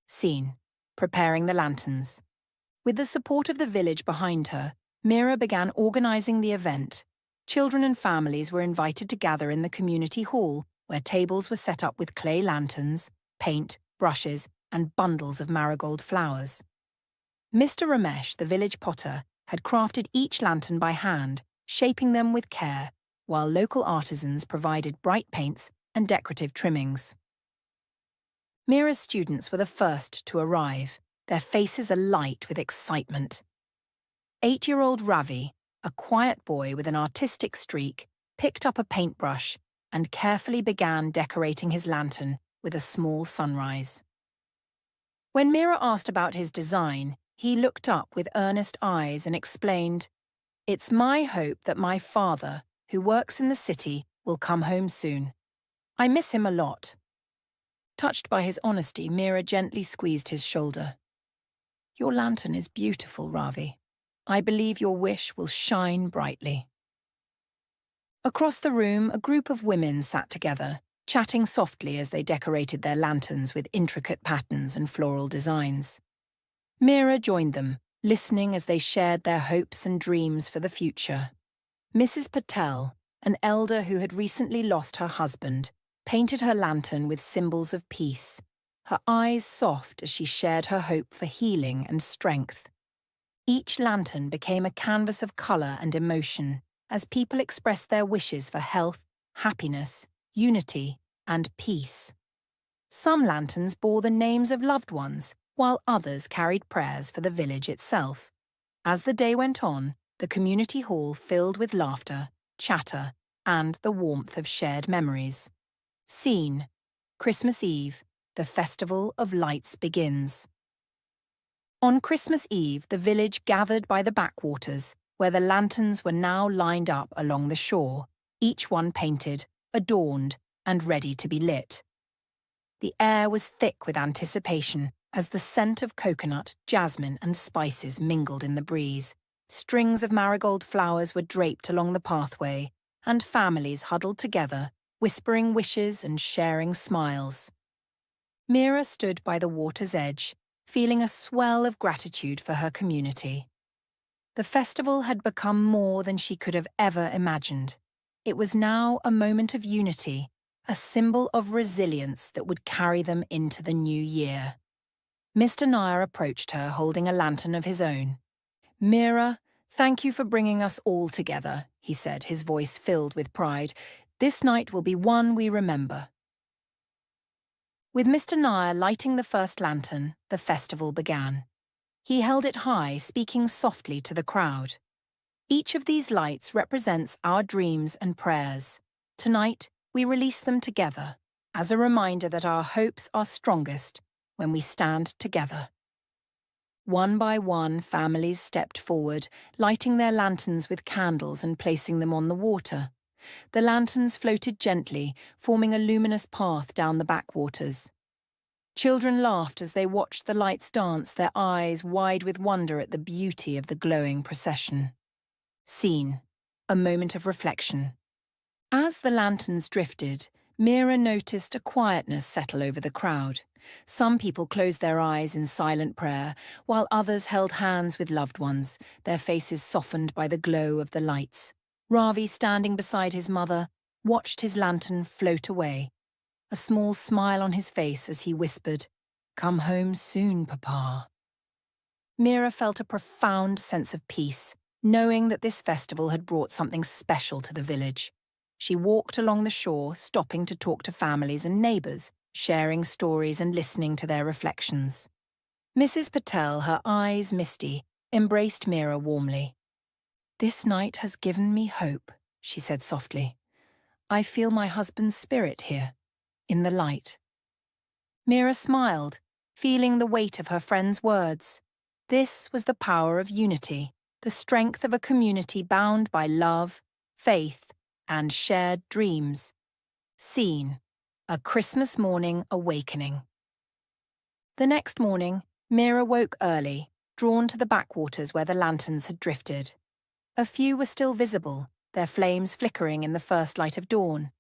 Scene: preparing the lanterns. With the support of the village behind her, Mira began organizing the event. Children and families were invited to gather in the community hall, where tables were set up with clay lanterns, paint, brushes, and bundles of marigold flowers. Mr. Ramesh, the village potter, had crafted each lantern by hand, shaping them with care, while local artisans provided bright paints and decorative trimmings. Mira's students were the first to arrive, their faces alight with excitement. 8-year-old Ravi, a quiet boy with an artistic streak, picked up a paintbrush and carefully began decorating his lantern with a small sunrise. When Mira asked about his design, he looked up with earnest eyes and explained, "It's my hope that my father, who works in the city, will come home soon. I miss him a lot." Touched by his honesty, Mira gently squeezed his shoulder. "Your lantern is beautiful, Ravi. I believe your wish will shine brightly." Across the room, a group of women sat together, chatting softly as they decorated their lanterns with intricate patterns and floral designs. Mira joined them, listening as they shared their hopes and dreams for the future. Mrs. Patel, an elder who had recently lost her husband, painted her lantern with symbols of peace, her eyes soft as she shared her hope for healing and strength. Each lantern became a canvas of colour and emotion as people expressed their wishes for health, happiness, unity, and peace. Some lanterns bore the names of loved ones, while others carried prayers for the village itself. As the day went on, the community hall filled with laughter, chatter, and the warmth of shared memories. Scene: Christmas Eve, the Festival of Lights begins. On Christmas Eve, the village gathered by the backwaters, where the lanterns were now lined up along the shore, each one painted, adorned, and ready to be lit. The air was thick with anticipation as the scent of coconut, jasmine, and spices mingled in the breeze. Strings of marigold flowers were draped along the pathway, and families huddled together, whispering wishes and sharing smiles. Mira stood by the water's edge, feeling a swell of gratitude for her community. The festival had become more than she could have ever imagined. It was now a moment of unity, a symbol of resilience that would carry them into the new year. Mr. Nair approached her, holding a lantern of his own. "Mira, thank you for bringing us all together," he said, his voice filled with pride. "This night will be one we remember." With Mr. Nair lighting the first lantern, the festival began. He held it high, speaking softly to the crowd. Each of these lights represents our dreams and prayers. Tonight, we release them together, as a reminder that our hopes are strongest when we stand together. One by one, families stepped forward, lighting their lanterns with candles and placing them on the water. The lanterns floated gently, forming a luminous path down the backwaters. Children laughed as they watched the lights dance, their eyes wide with wonder at the beauty of the glowing procession. Scene: a moment of reflection. As the lanterns drifted, Mira noticed a quietness settle over the crowd. Some people closed their eyes in silent prayer, while others held hands with loved ones, their faces softened by the glow of the lights. Ravi, standing beside his mother, watched his lantern float away, a small smile on his face as he whispered, "Come home soon, Papa." Mira felt a profound sense of peace, knowing that this festival had brought something special to the village. She walked along the shore, stopping to talk to families and neighbours, sharing stories and listening to their reflections. Mrs. Patel, her eyes misty, embraced Meera warmly. "This night has given me hope," she said softly. "I feel my husband's spirit here, in the light." Meera smiled, feeling the weight of her friend's words. This was the power of unity, the strength of a community bound by love, faith, and shared dreams. Scene: a Christmas morning awakening. The next morning, Meera woke early, drawn to the backwaters where the lanterns had drifted. A few were still visible, their flames flickering in the first light of dawn.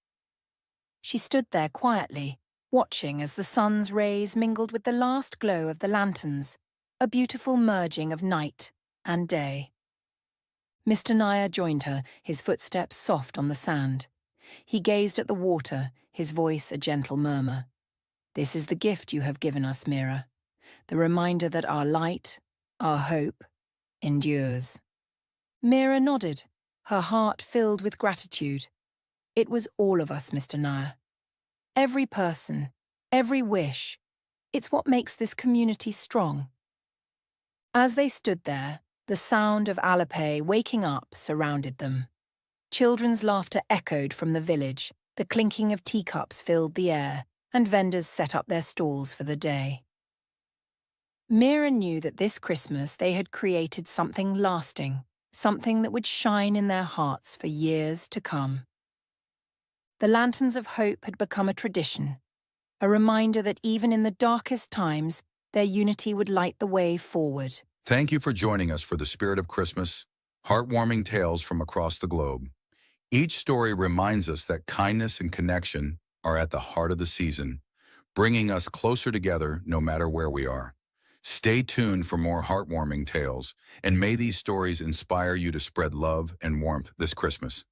She stood there quietly, watching as the sun's rays mingled with the last glow of the lanterns, a beautiful merging of night and day. Mr. Nair joined her, his footsteps soft on the sand. He gazed at the water, his voice a gentle murmur. "This is the gift you have given us, Meera, the reminder that our light, our hope, endures." Meera nodded, her heart filled with gratitude. It was all of us, Mr. Nair. Every person, every wish. It's what makes this community strong. As they stood there, the sound of Alipay waking up surrounded them. Children's laughter echoed from the village, the clinking of teacups filled the air, and vendors set up their stalls for the day. Meera knew that this Christmas they had created something lasting, something that would shine in their hearts for years to come. The lanterns of hope had become a tradition, a reminder that even in the darkest times, their unity would light the way forward. Thank you for joining us for the Spirit of Christmas, heartwarming tales from across the globe. Each story reminds us that kindness and connection are at the heart of the season, bringing us closer together no matter where we are. Stay tuned for more heartwarming tales, and may these stories inspire you to spread love and warmth this Christmas.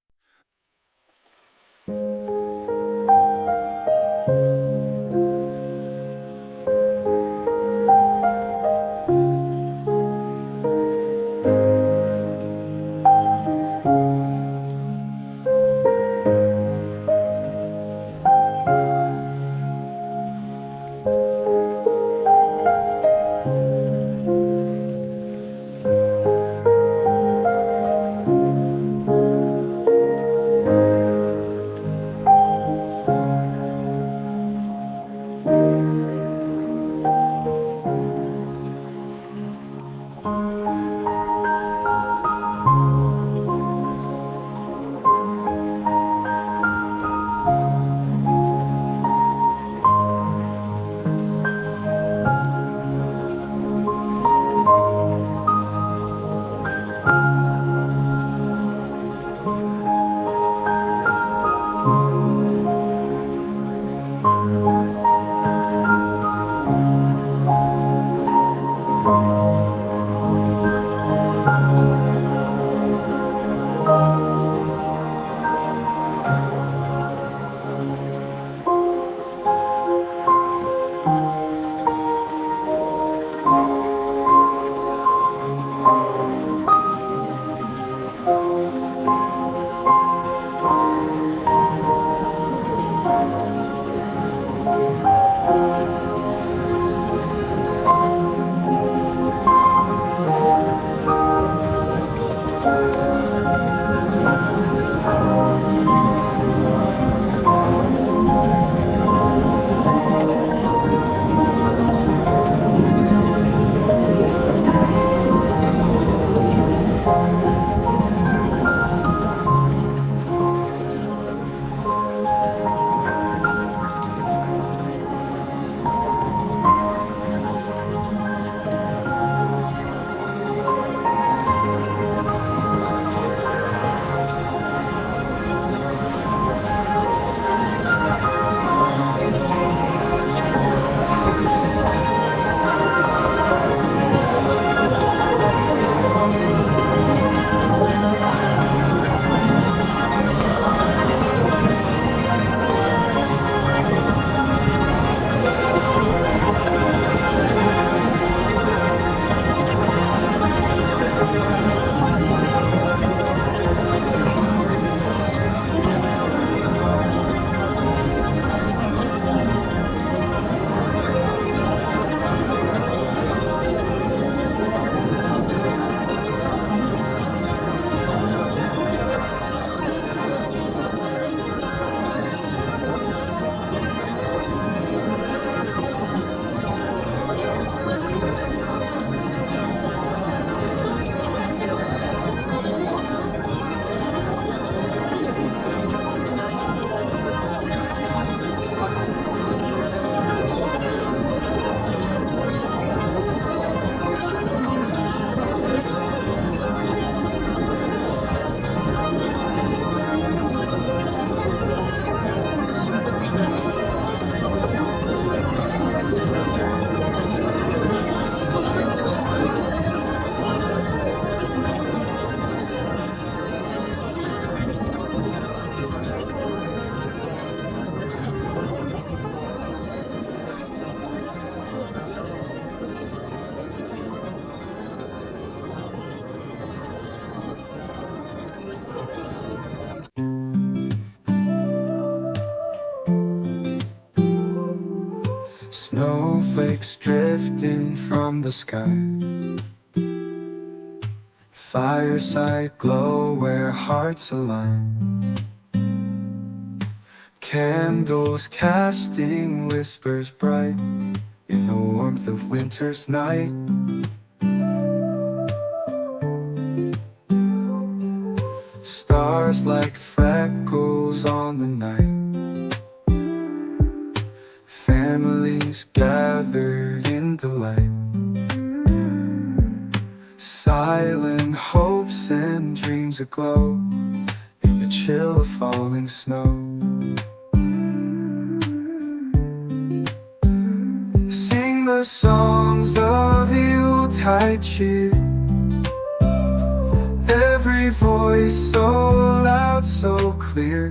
Snowflakes drifting from the sky, fireside glow where hearts align, candles casting whispers bright in the warmth of winter's night. Stars like freckles on the night, families gathered in delight, silent hopes and dreams aglow in the chill of falling snow. Sing the songs of Yuletide cheer, every voice so loud, so clear.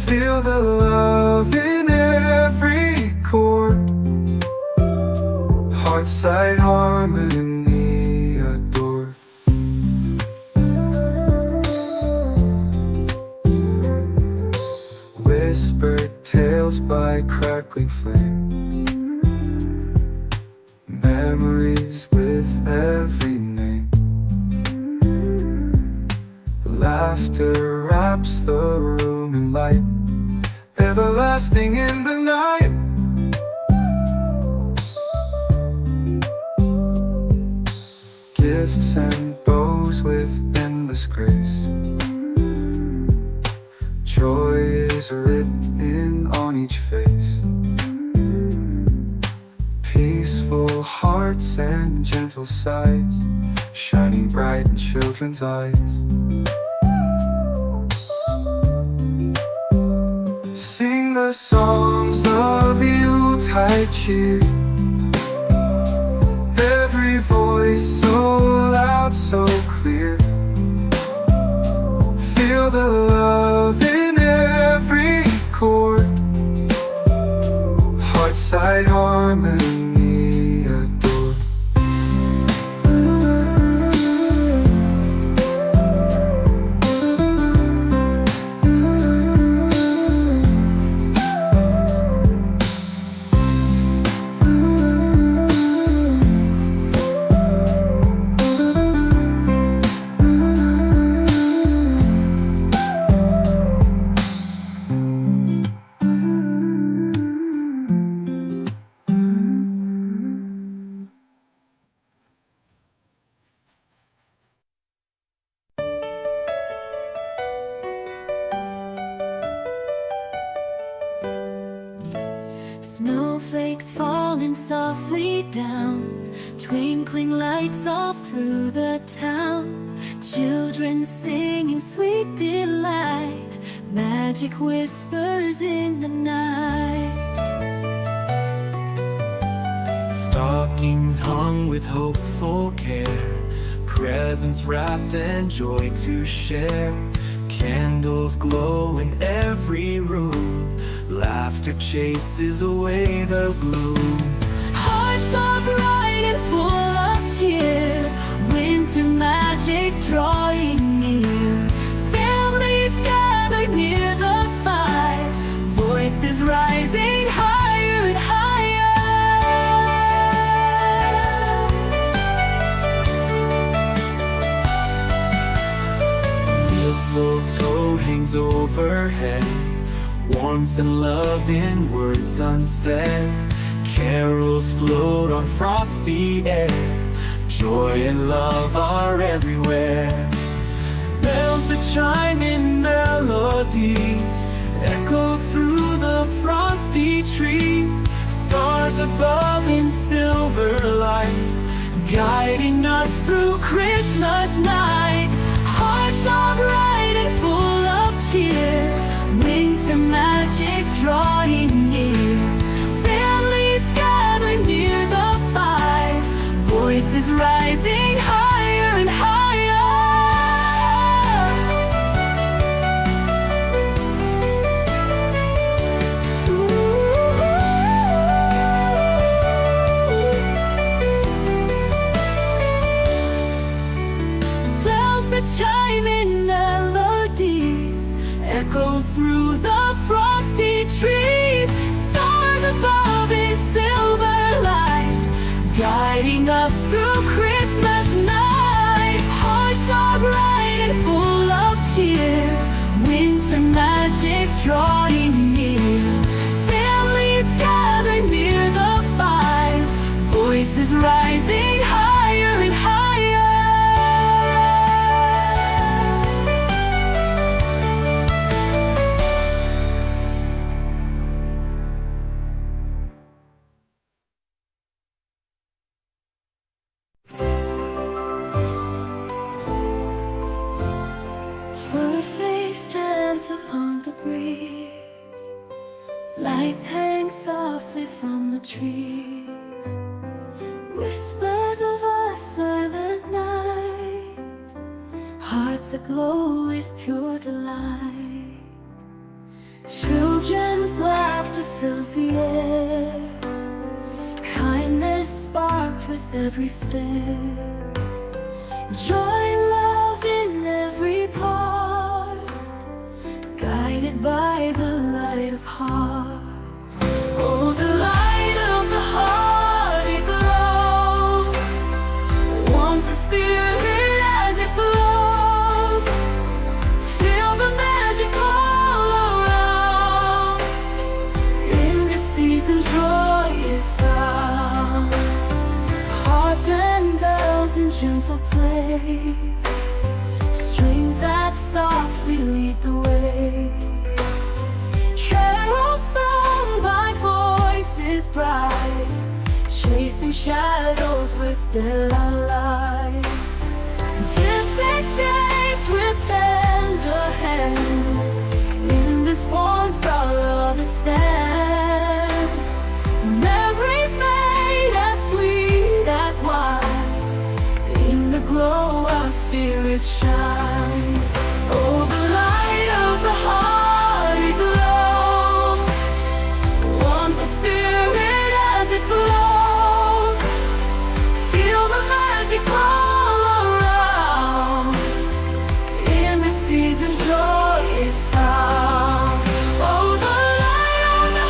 Feel the love in every chord, heart-side harmony adored. Whispered tales by crackling flame, memories with every name. Laughter wraps the room in light, everlasting in the night. Gifts and bows with endless grace, joy is written on each face. Peaceful hearts and gentle sighs, shining bright in children's eyes. Sing the songs of Yuletide cheer, every voice so loud, so clear. Feel the love in every chord, heart-side harmony adored. Snowflakes falling softly down, twinkling lights all through the town. Children singing sweet delight, magic whispers in the night. Stockings hung with hopeful care, presents wrapped and joy to share. Candles glow in every room, laughter chases away the gloom. Hearts are bright and full of cheer, winter magic drawing near. Families gathered near the fire, voices rising higher and higher. Mistletoe hangs overhead, warmth and love in words unsaid. Carols float on frosty air, joy and love are everywhere. Bells that chime in melodies echo through the frosty trees. Stars above in silver light, guiding us through Christmas night. Hearts are bright and full of cheer, winter magic drawing near. Families gather near the fire, voices rising higher and higher. Bells that chime in melodies echo through the frosty trees. guiding us through Christmas night. Hearts are bright and full of cheer, winter magic drawing near. Families gather near the fire, voices rising higher and higher. Birthdays dance upon the breeze, lights hang softly from the trees, whispers of a silent night, hearts aglow with pure delight. Children's laughter fills the air, kindness sparked with every step, joy and love in every part, guided by the light of heart. Oh, the light of the heart, it glows, warms the spirit as it flows. Feel the magic all around, in this season joy is found. Harp and bells in gentle play, strings that softly lead the way. Carols sung by voices bright, chasing shadows with their light. Gifts exchanged with tender hands, in this warmth our love stands. Memories made as sweet as wine, in the glow our spirits shine. Oh, the light of the heart, it glows, warms the spirit as it flows. Feel the magic all around, in this season joy is found. Oh, the light of the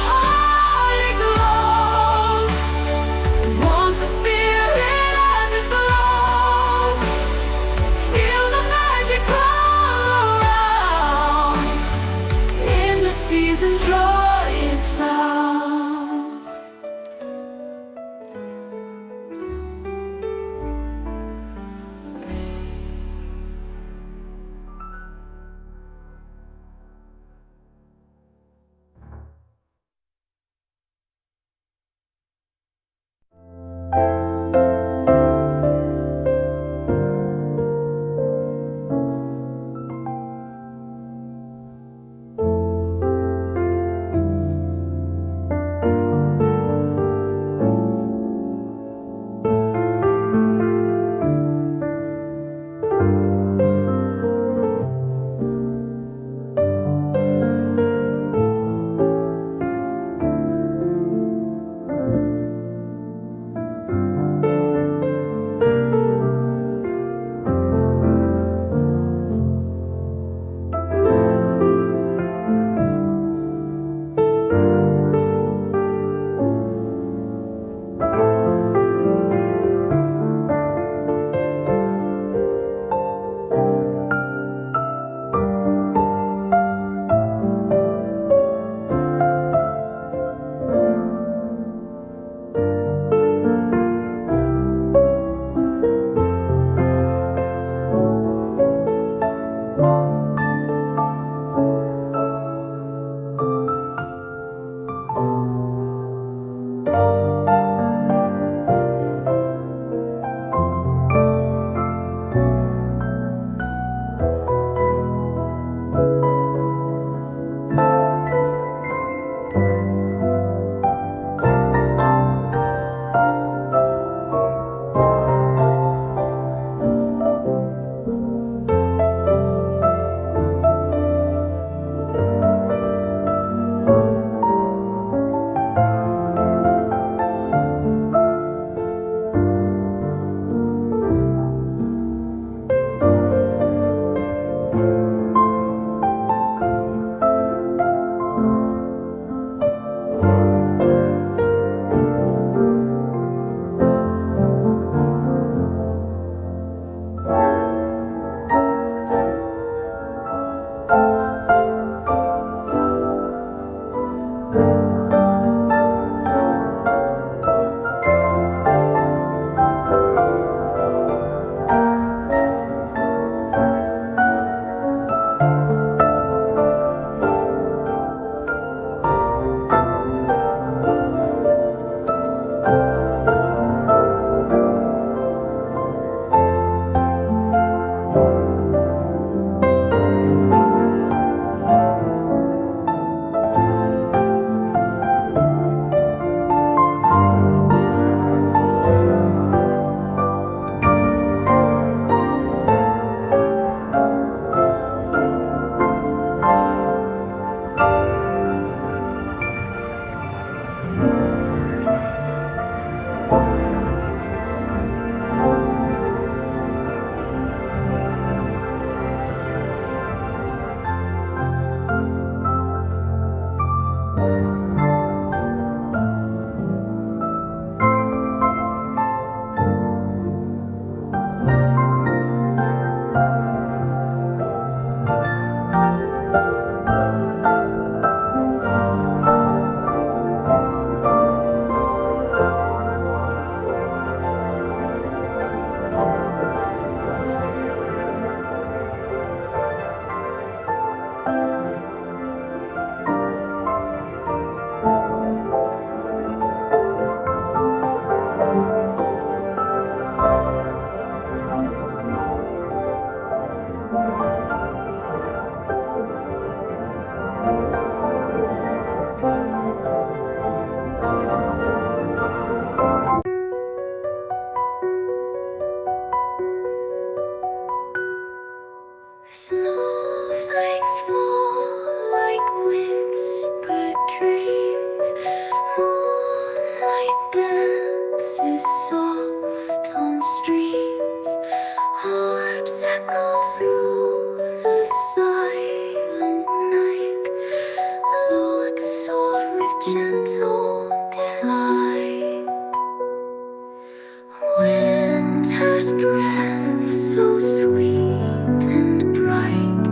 winter's breath so sweet and bright,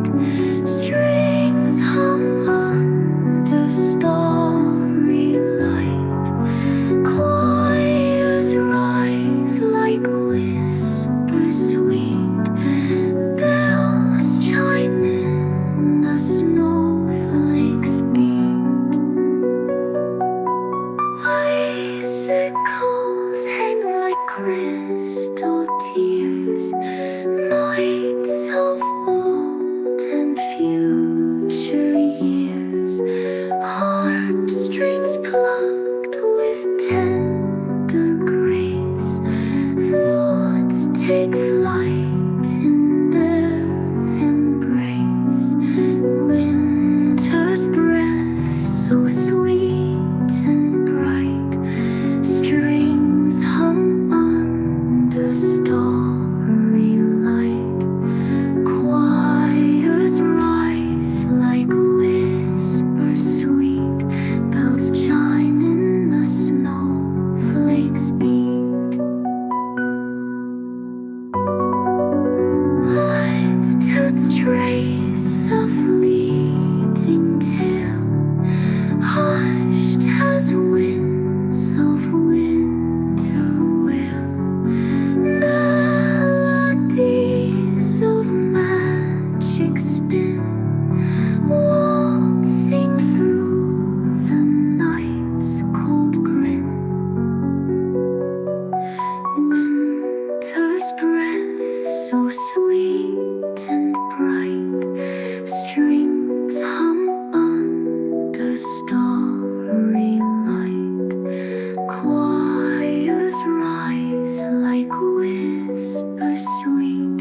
strings hum under starry light, choirs rise like whispers sweet, bells chime in, the snowflakes beat, icicles hang like crystal tears, nights of old and future years, heartstrings plucked with tender grace, thoughts take flight in their embrace, winter's breath so sweet and bright, strings hum under starry light, choirs rise like whispers sweet, bells chime in, the snowflakes beat. Lights touch trace of fleeting tale, hushed as winds of winter wail, melodies of magic spin, waltzing through the night's cold grin. Winter's breath so sweet and bright, strings hum under starry light, choirs rise like whispers sweet,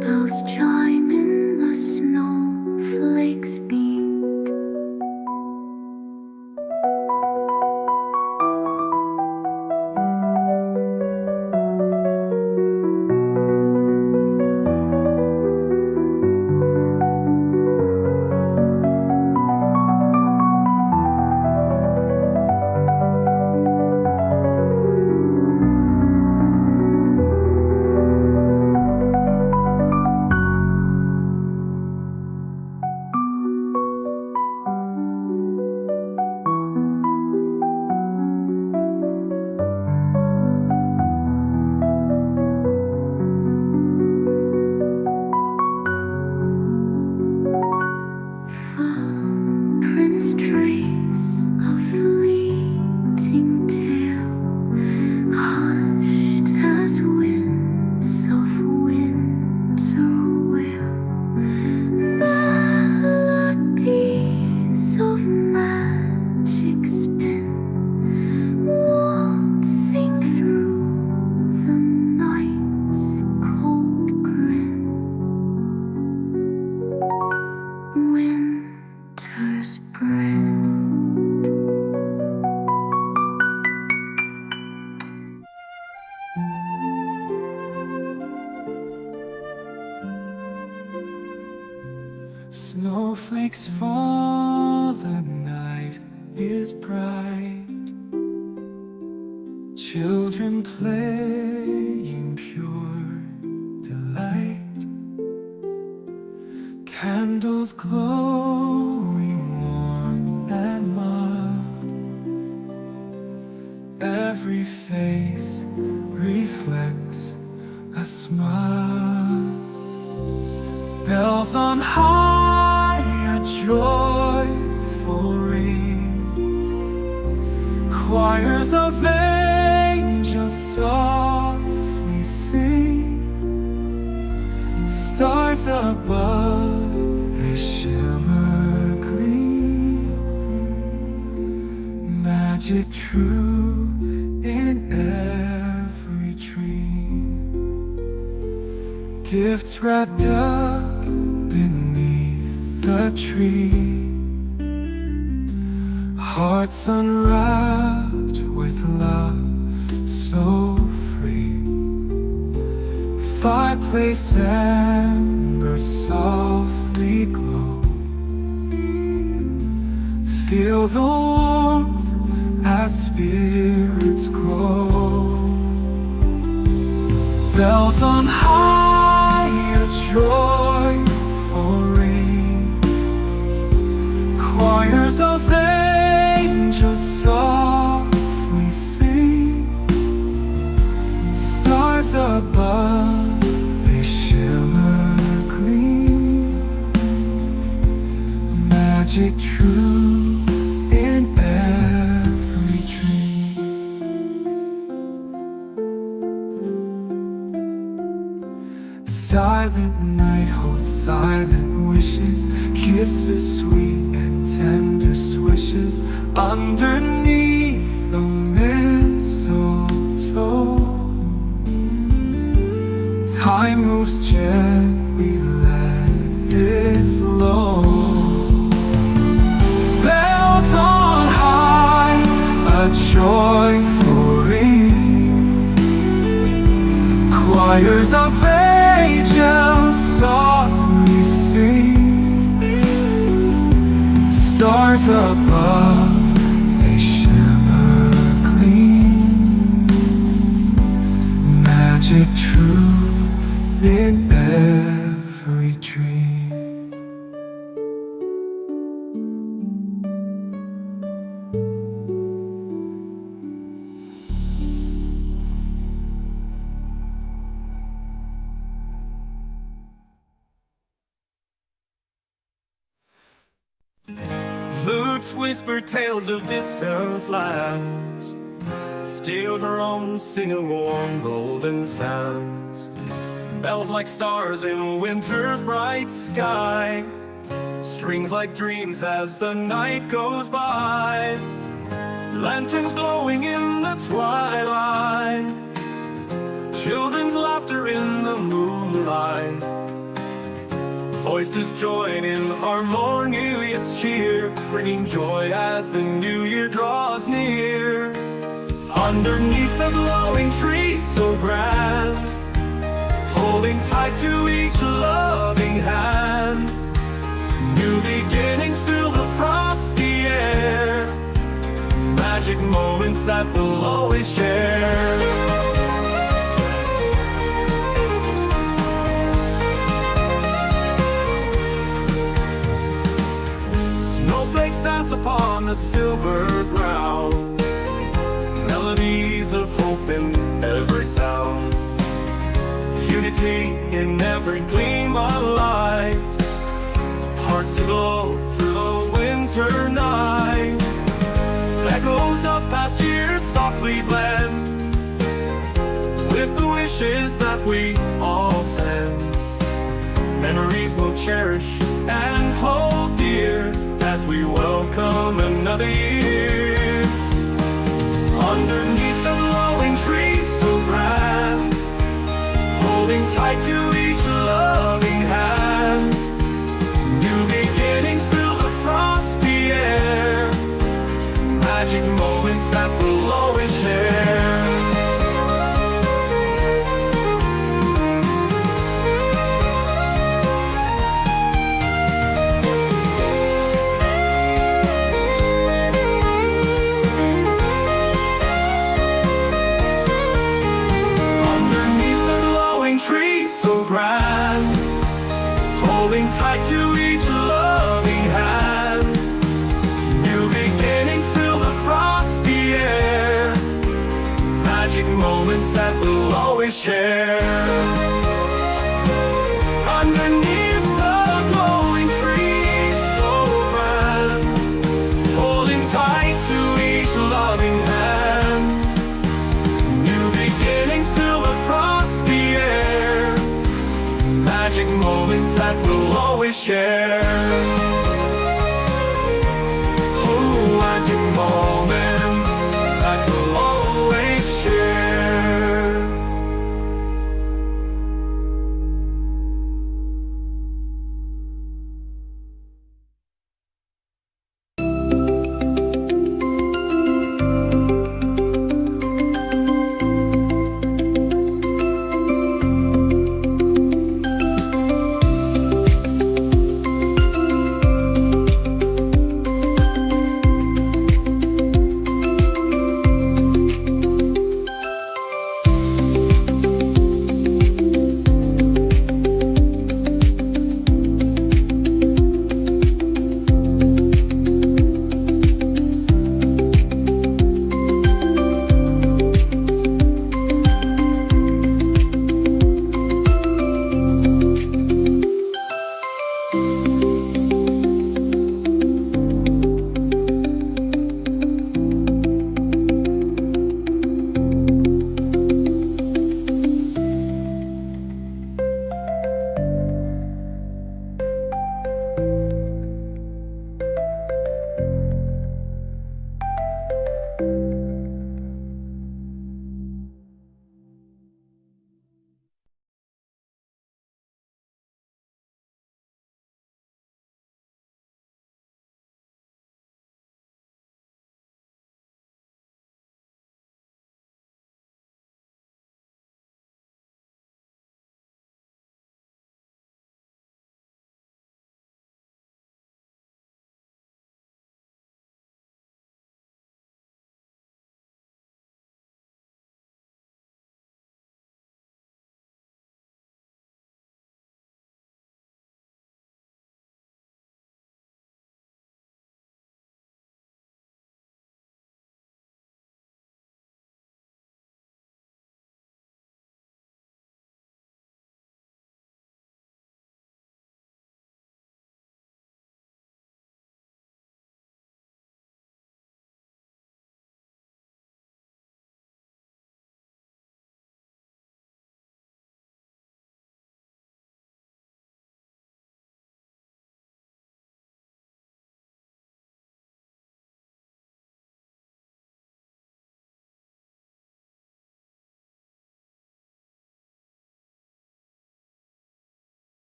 bells chime in, the snowflakes beat. Footprints trace a fleeting tale, hushed as winds of winter wail, melodies of magic spin, waltzing through the night's cold grin. Winter's breath. Snowflakes fall, the night is bright. Children playing pure delight. Candles glowing warm and mild. Every face reflects a smile. Bells on high, a joyful ring. Choirs of angels softly sing. Stars above, they shimmer gleam. Magic true in every dream. Gifts wrapped up beneath the tree. Hearts unwrapped with love so free. Fireplace embers softly glow. Feel the warmth as spirits grow. Bells on high, a joyful ring. Choirs of angels softly sing. Stars above, they shimmer, gleam. Magic true in every dream. Silent night holds silent wishes, kisses sweet and tender swishes underneath the mistletoe. Time moves gently, let it flow. Bells on high, a joyful ring. Choirs of angels softly sing. Stars above, they shimmer, gleam. Magic true in every dream. Flutes whisper tales of distant lands. Steel drums sing a warm golden sounds. Bells like stars in winter's bright sky. Strings like dreams as the night goes by. Lanterns glowing in the twilight. Children's laughter in the moonlight. Voices join in harmonious cheer, bringing joy as the new year draws near. Underneath the glowing tree so grand, holding tight to each loving hand. New beginnings fill the frosty air, magic moments that we'll always share. Snowflakes dance upon the silver ground, melodies of hope in every sound. Unity in every gleam of light, hearts aglow through the winter night. Echoes of past years softly blend with the wishes that we all send. Memories we'll cherish and hold dear as we welcome another year. Underneath the glowing tree so grand, holding tight to each loving hand. New beginnings fill the frosty air, magic moments that we'll always share. So grand, holding tight to each loving hand. New beginnings fill the frosty air, magic moments that we'll always share. Underneath the glowing tree so grand, holding tight to each loving hand. New beginnings fill the frosty air, magic moments that we'll always share. Oh, magic moments that we'll always share.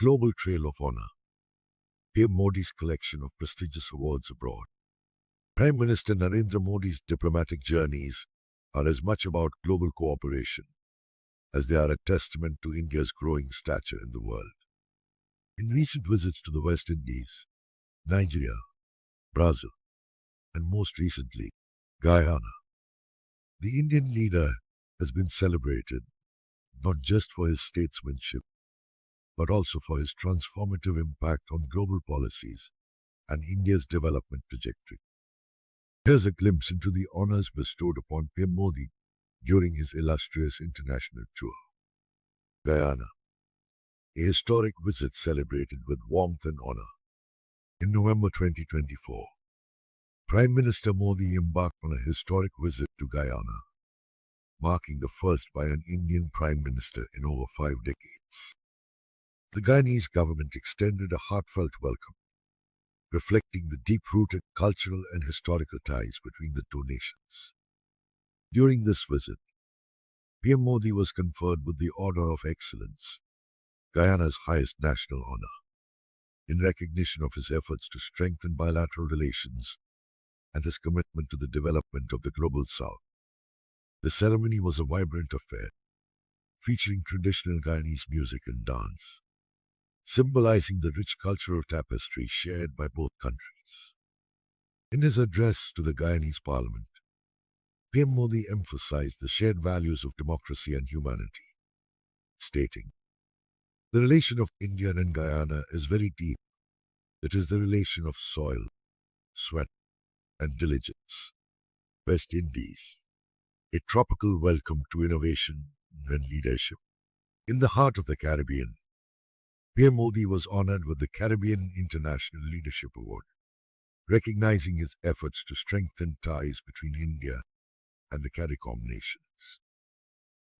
global trail of honor. PM Modi's collection of prestigious awards abroad. Prime Minister Narendra Modi's diplomatic journeys are as much about global cooperation as they are a testament to India's growing stature in the world. In recent visits to the West Indies, Nigeria, Brazil, and most recently, Guyana, the Indian leader has been celebrated not just for his statesmanship, but also for his transformative impact on global policies and India's development trajectory. Here's a glimpse into the honors bestowed upon PM Modi during his illustrious international tour. Guyana, a historic visit celebrated with warmth and honor. In November 2024, Prime Minister Modi embarked on a historic visit to Guyana, marking the first by an Indian Prime Minister in over 5 decades. The Guyanese government extended a heartfelt welcome, reflecting the deep-rooted cultural and historical ties between the two nations. During this visit, PM Modi was conferred with the Order of Excellence, Guyana's highest national honor, in recognition of his efforts to strengthen bilateral relations and his commitment to the development of the global South. The ceremony was a vibrant affair, featuring traditional Guyanese music and dance, symbolizing the rich cultural tapestry shared by both countries. In his address to the Guyanese parliament, PM Modi emphasized the shared values of democracy and humanity, stating, "The relation of India and Guyana is very deep. It is the relation of soil, sweat, and diligence. West Indies, a tropical welcome to innovation and leadership." In the heart of the Caribbean, PM Modi was honored with the Caribbean International Leadership Award, recognizing his efforts to strengthen ties between India and the CARICOM nations.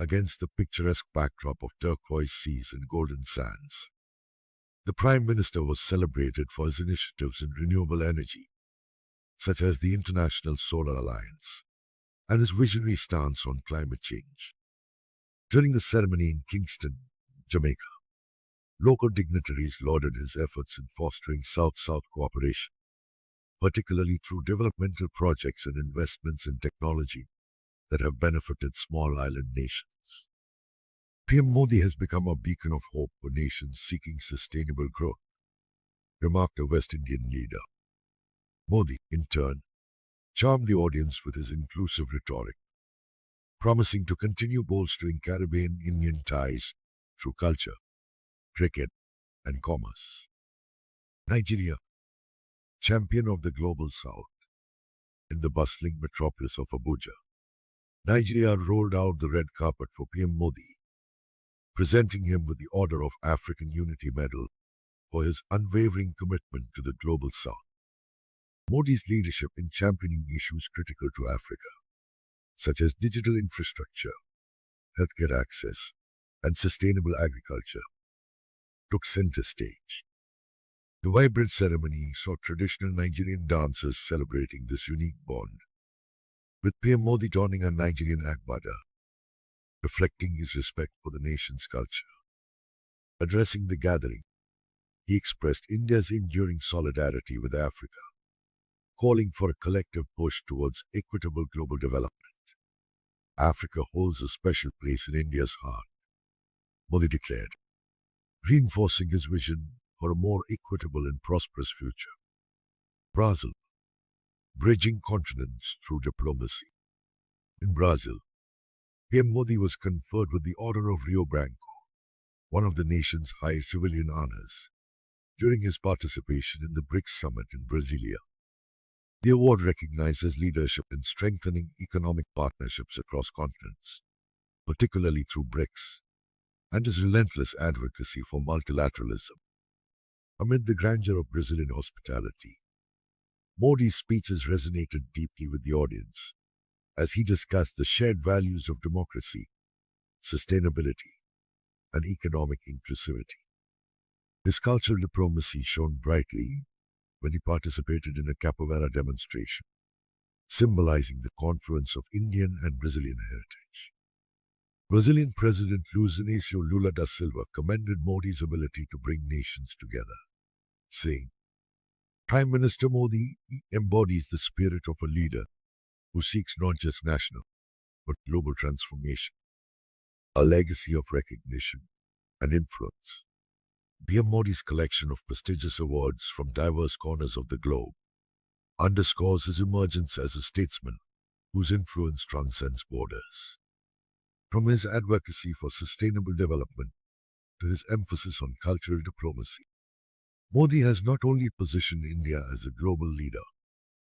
Against the picturesque backdrop of turquoise seas and golden sands, the Prime Minister was celebrated for his initiatives in renewable energy, such as the International Solar Alliance, and his visionary stance on climate change. During the ceremony in Kingston, Jamaica, local dignitaries lauded his efforts in fostering South-South cooperation, particularly through developmental projects and investments in technology that have benefited small island nations. PM Modi has become a beacon of hope for nations seeking sustainable growth, remarked a West Indian leader. Modi, in turn, charmed the audience with his inclusive rhetoric, promising to continue bolstering Caribbean-Indian ties through culture, cricket, and commerce. Nigeria, champion of the global South. In the bustling metropolis of Abuja, Nigeria rolled out the red carpet for PM Modi, presenting him with the Order of African Unity Medal for his unwavering commitment to the global South. Modi's leadership in championing issues critical to Africa, such as digital infrastructure, healthcare access, and sustainable agriculture, took center stage. The vibrant ceremony saw traditional Nigerian dancers celebrating this unique bond, with PM Modi donning a Nigerian agbada, reflecting his respect for the nation's culture. Addressing the gathering, he expressed India's enduring solidarity with Africa, calling for a collective push towards equitable global development. Africa holds a special place in India's heart, Modi declared, reinforcing his vision for a more equitable and prosperous future. Brazil, bridging continents through diplomacy. In Brazil, PM Modi was conferred with the Order of Rio Branco, one of the nation's highest civilian honors, during his participation in the BRICS summit in Brasilia. The award recognizes leadership in strengthening economic partnerships across continents, particularly through BRICS, and his relentless advocacy for multilateralism. Amid the grandeur of Brazilian hospitality, Modi's speeches resonated deeply with the audience as he discussed the shared values of democracy, sustainability, and economic inclusivity. His cultural diplomacy shone brightly when he participated in a capoeira demonstration, symbolizing the confluence of Indian and Brazilian heritage. Brazilian President Luiz Inácio Lula da Silva commended Modi's ability to bring nations together, saying, Prime Minister Modi embodies the spirit of a leader who seeks not just national, but global transformation, a legacy of recognition and influence. PM Modi's collection of prestigious awards from diverse corners of the globe underscores his emergence as a statesman whose influence transcends borders. From his advocacy for sustainable development to his emphasis on cultural diplomacy, Modi has not only positioned India as a global leader,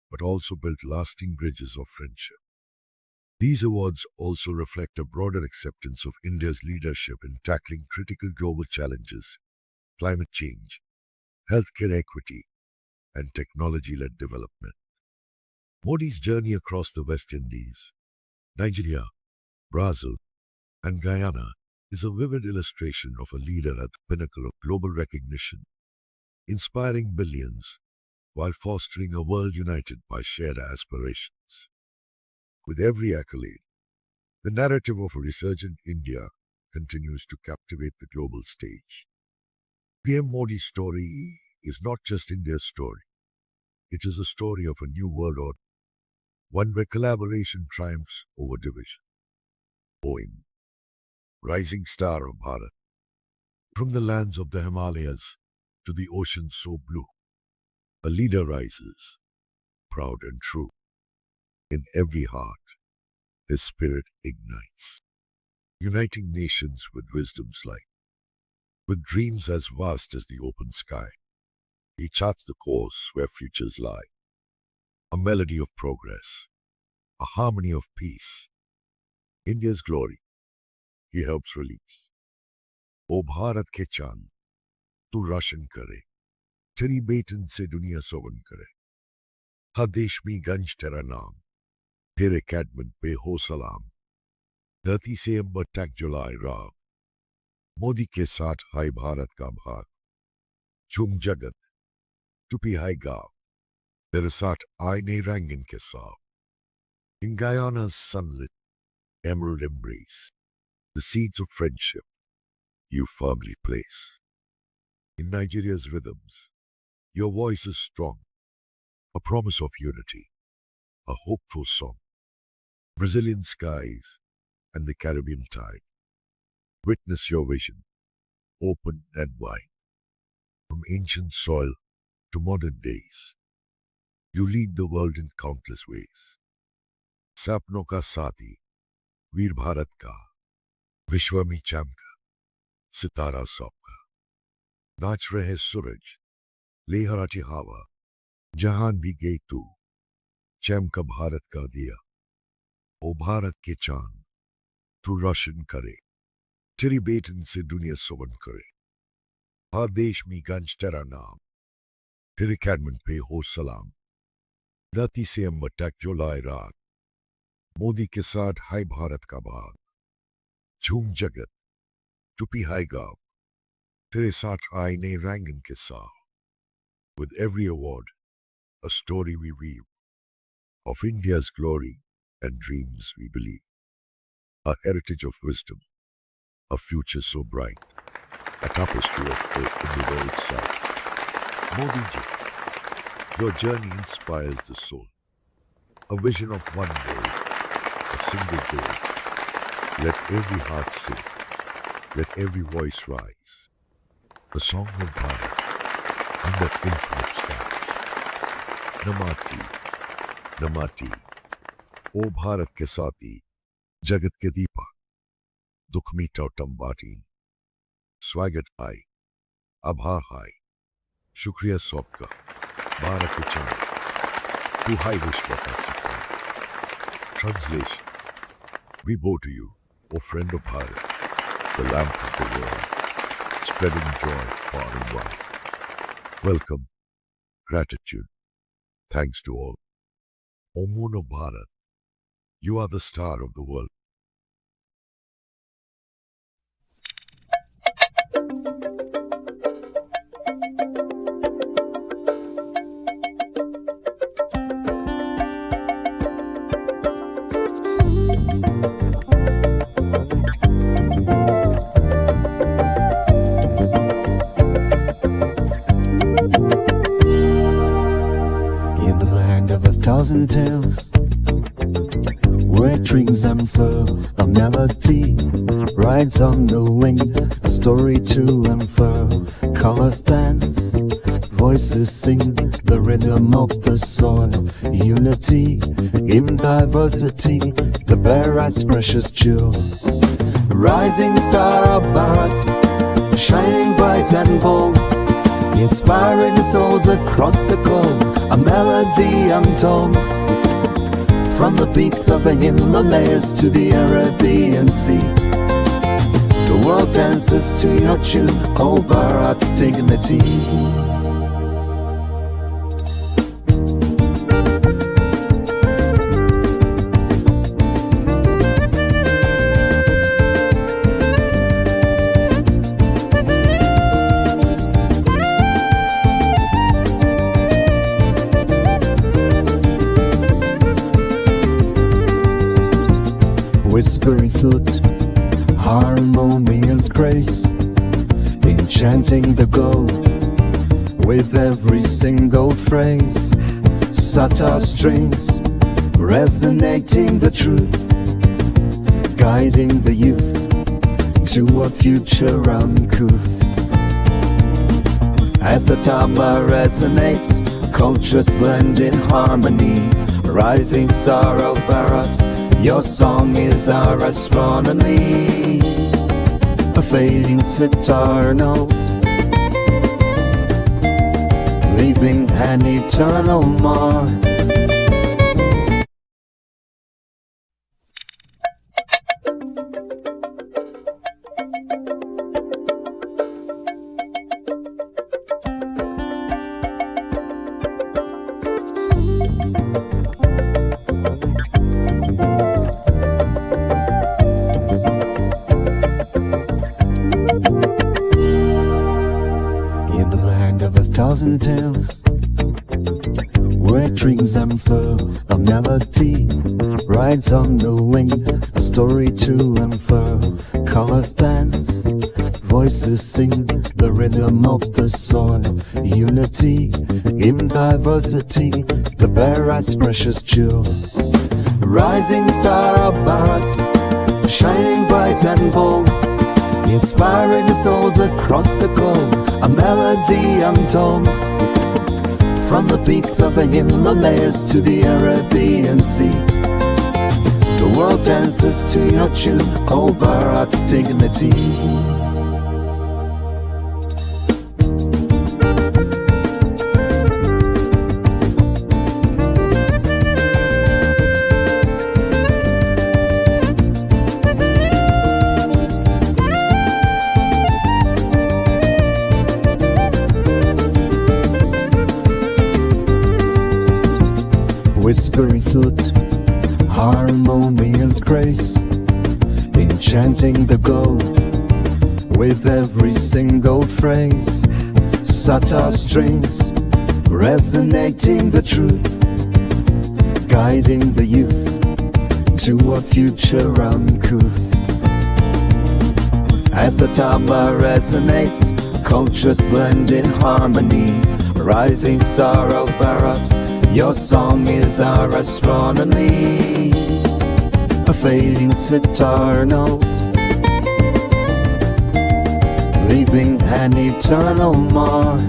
but also built lasting bridges of friendship. These awards also reflect a broader acceptance of India's leadership in tackling critical global challenges, climate change, healthcare equity, and technology-led development. Modi's journey across the West Indies, Nigeria, Brazil, and Guyana is a vivid illustration of a leader at the pinnacle of global recognition, inspiring billions while fostering a world united by shared aspirations. With every accolade, the narrative of a resurgent India continues to captivate the global stage. PM Modi's story is not just India's story. It is a story of a new world order, one where collaboration triumphs over division. Poem, Rising Star of Bharat. From the lands of the Himalayas to the ocean so blue, a leader rises, proud and true. In every heart, his spirit ignites, uniting nations with wisdom's light. With dreams as vast as the open sky, he charts the course where futures lie. A melody of progress, a harmony of peace. India's glory, he helps release. O Bharat ke chand, tu roshan kare, teri betan se duniya sovan kare. Ha desh mein ganj tera naam, tere cadman pe ho salam. धरती से अंबर तक जुलाए राग, मोदी के साथ हाय भारत का भाग. झूम जगत, चुपी हाय गाँव, तेरे साथ आए नए रंग इनके साथ. In Guyana's sunlit, emerald embrace, the seeds of friendship you firmly place. In Nigeria's rhythms, your voice is strong, a promise of unity, a hopeful song. Brazilian skies and the Caribbean tide, witness your vision, open and wide. From ancient soil to modern days, you lead the world in countless ways. सपनों का साथी, वीर भारत का, विश्व में चमका, सितारा सबका. नाच रहे सूरज, लहराती हवा, जहान भी गई तू, चमका भारत का दिया. ओ भारत के चांद, तू रोशन करे, तेरी बेटन से दुनिया सोवन करे. हर देश में गंज तेरा नाम, तेरे कैडमन पे हो सलाम. धरती से अंबर तक जो लाए राग, मोदी के साथ हाय भारत का भाग. झूम जगत, चुपी हाय गाँव, तेरे साथ आए नए रंग इनके साथ. With every award, a story we weave, of India's glory and dreams we believe. A heritage of wisdom, a future so bright, a tapestry of hope in the world's sight. Modi ji, your journey inspires the soul. A vision of one world, a single goal. Let every heart sing, let every voice rise. The song of Bharat under infinite skies. Namati, Namati, O Bharat ke saathi, Jagat ke deepak, dukh meeta tambatin. Swagat hai, abhar hai, shukriya sabka, Bharat ke chand, tu hai vishwa ka sitar. Translation: We bow to you, O friend of Bharat, the lamp of the world, spreading joy far and wide. Welcome, gratitude, thanks to all. O moon of Bharat, you are the star of the world. thousand tales, where dreams unfurl, a melody rides on the wind, a story to unfurl. Colors dance, voices sing, the rhythm of the soil. Unity in diversity, the Bharat's precious jewel. Rising star of Bharat, shining bright and bold, inspiring souls across the globe, a melody untold. From the peaks of the Himalayas to the Arabian Sea, the world dances to your tune, oh Bharat's dignity. Whispering flute, harmonious grace, enchanting the glow with every single phrase. Satar strings, resonating the truth, guiding the youth to a future uncouth. As the tabla resonates, cultures blend in harmony. Rising star of Bharat, your song is our astronomy. A fading sitar note, leaving an eternal mark. In the land of a thousand tales, where dreams unfurl, a melody rides on the wind, a story to unfurl. Colors dance, voices sing, the rhythm of the soil. Unity in diversity, the Bharat's precious jewel. Rising star of Bharat, shining bright and bold, inspiring souls across the globe, a melody untold. From the peaks of the Himalayas to the Arabian Sea, the world dances to your tune, oh Bharat's dignity. Whispering flute, harmonious grace, enchanting the glow with every single phrase. Satar strings, resonating the truth, guiding the youth to a future uncouth. As the tabla resonates, cultures blend in harmony. Rising star of Bharat, your song is our astronomy. A fading sitar note, leaving an eternal mark.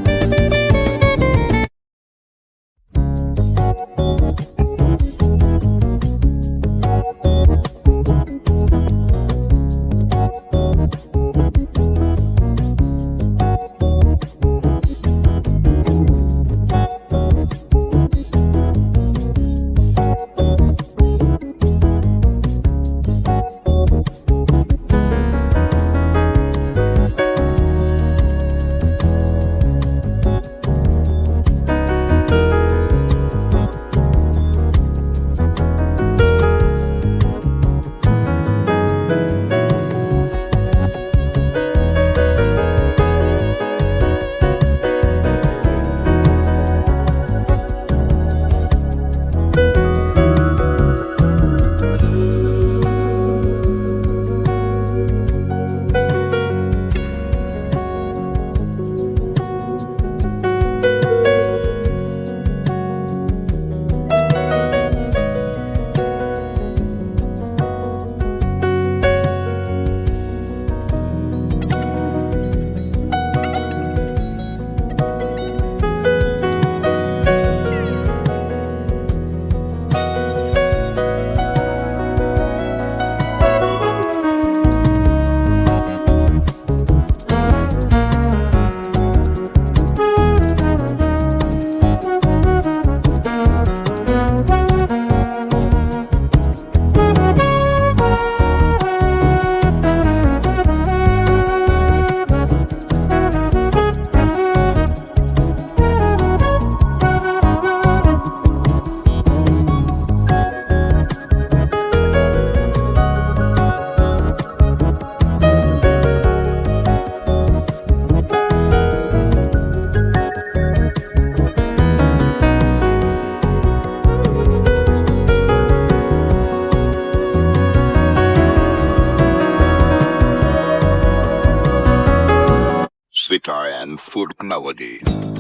guitar and folk melody.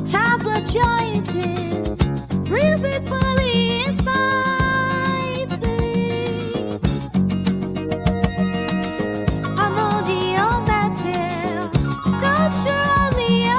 Tablet jointed, real people invited. Harmonium battle, culturally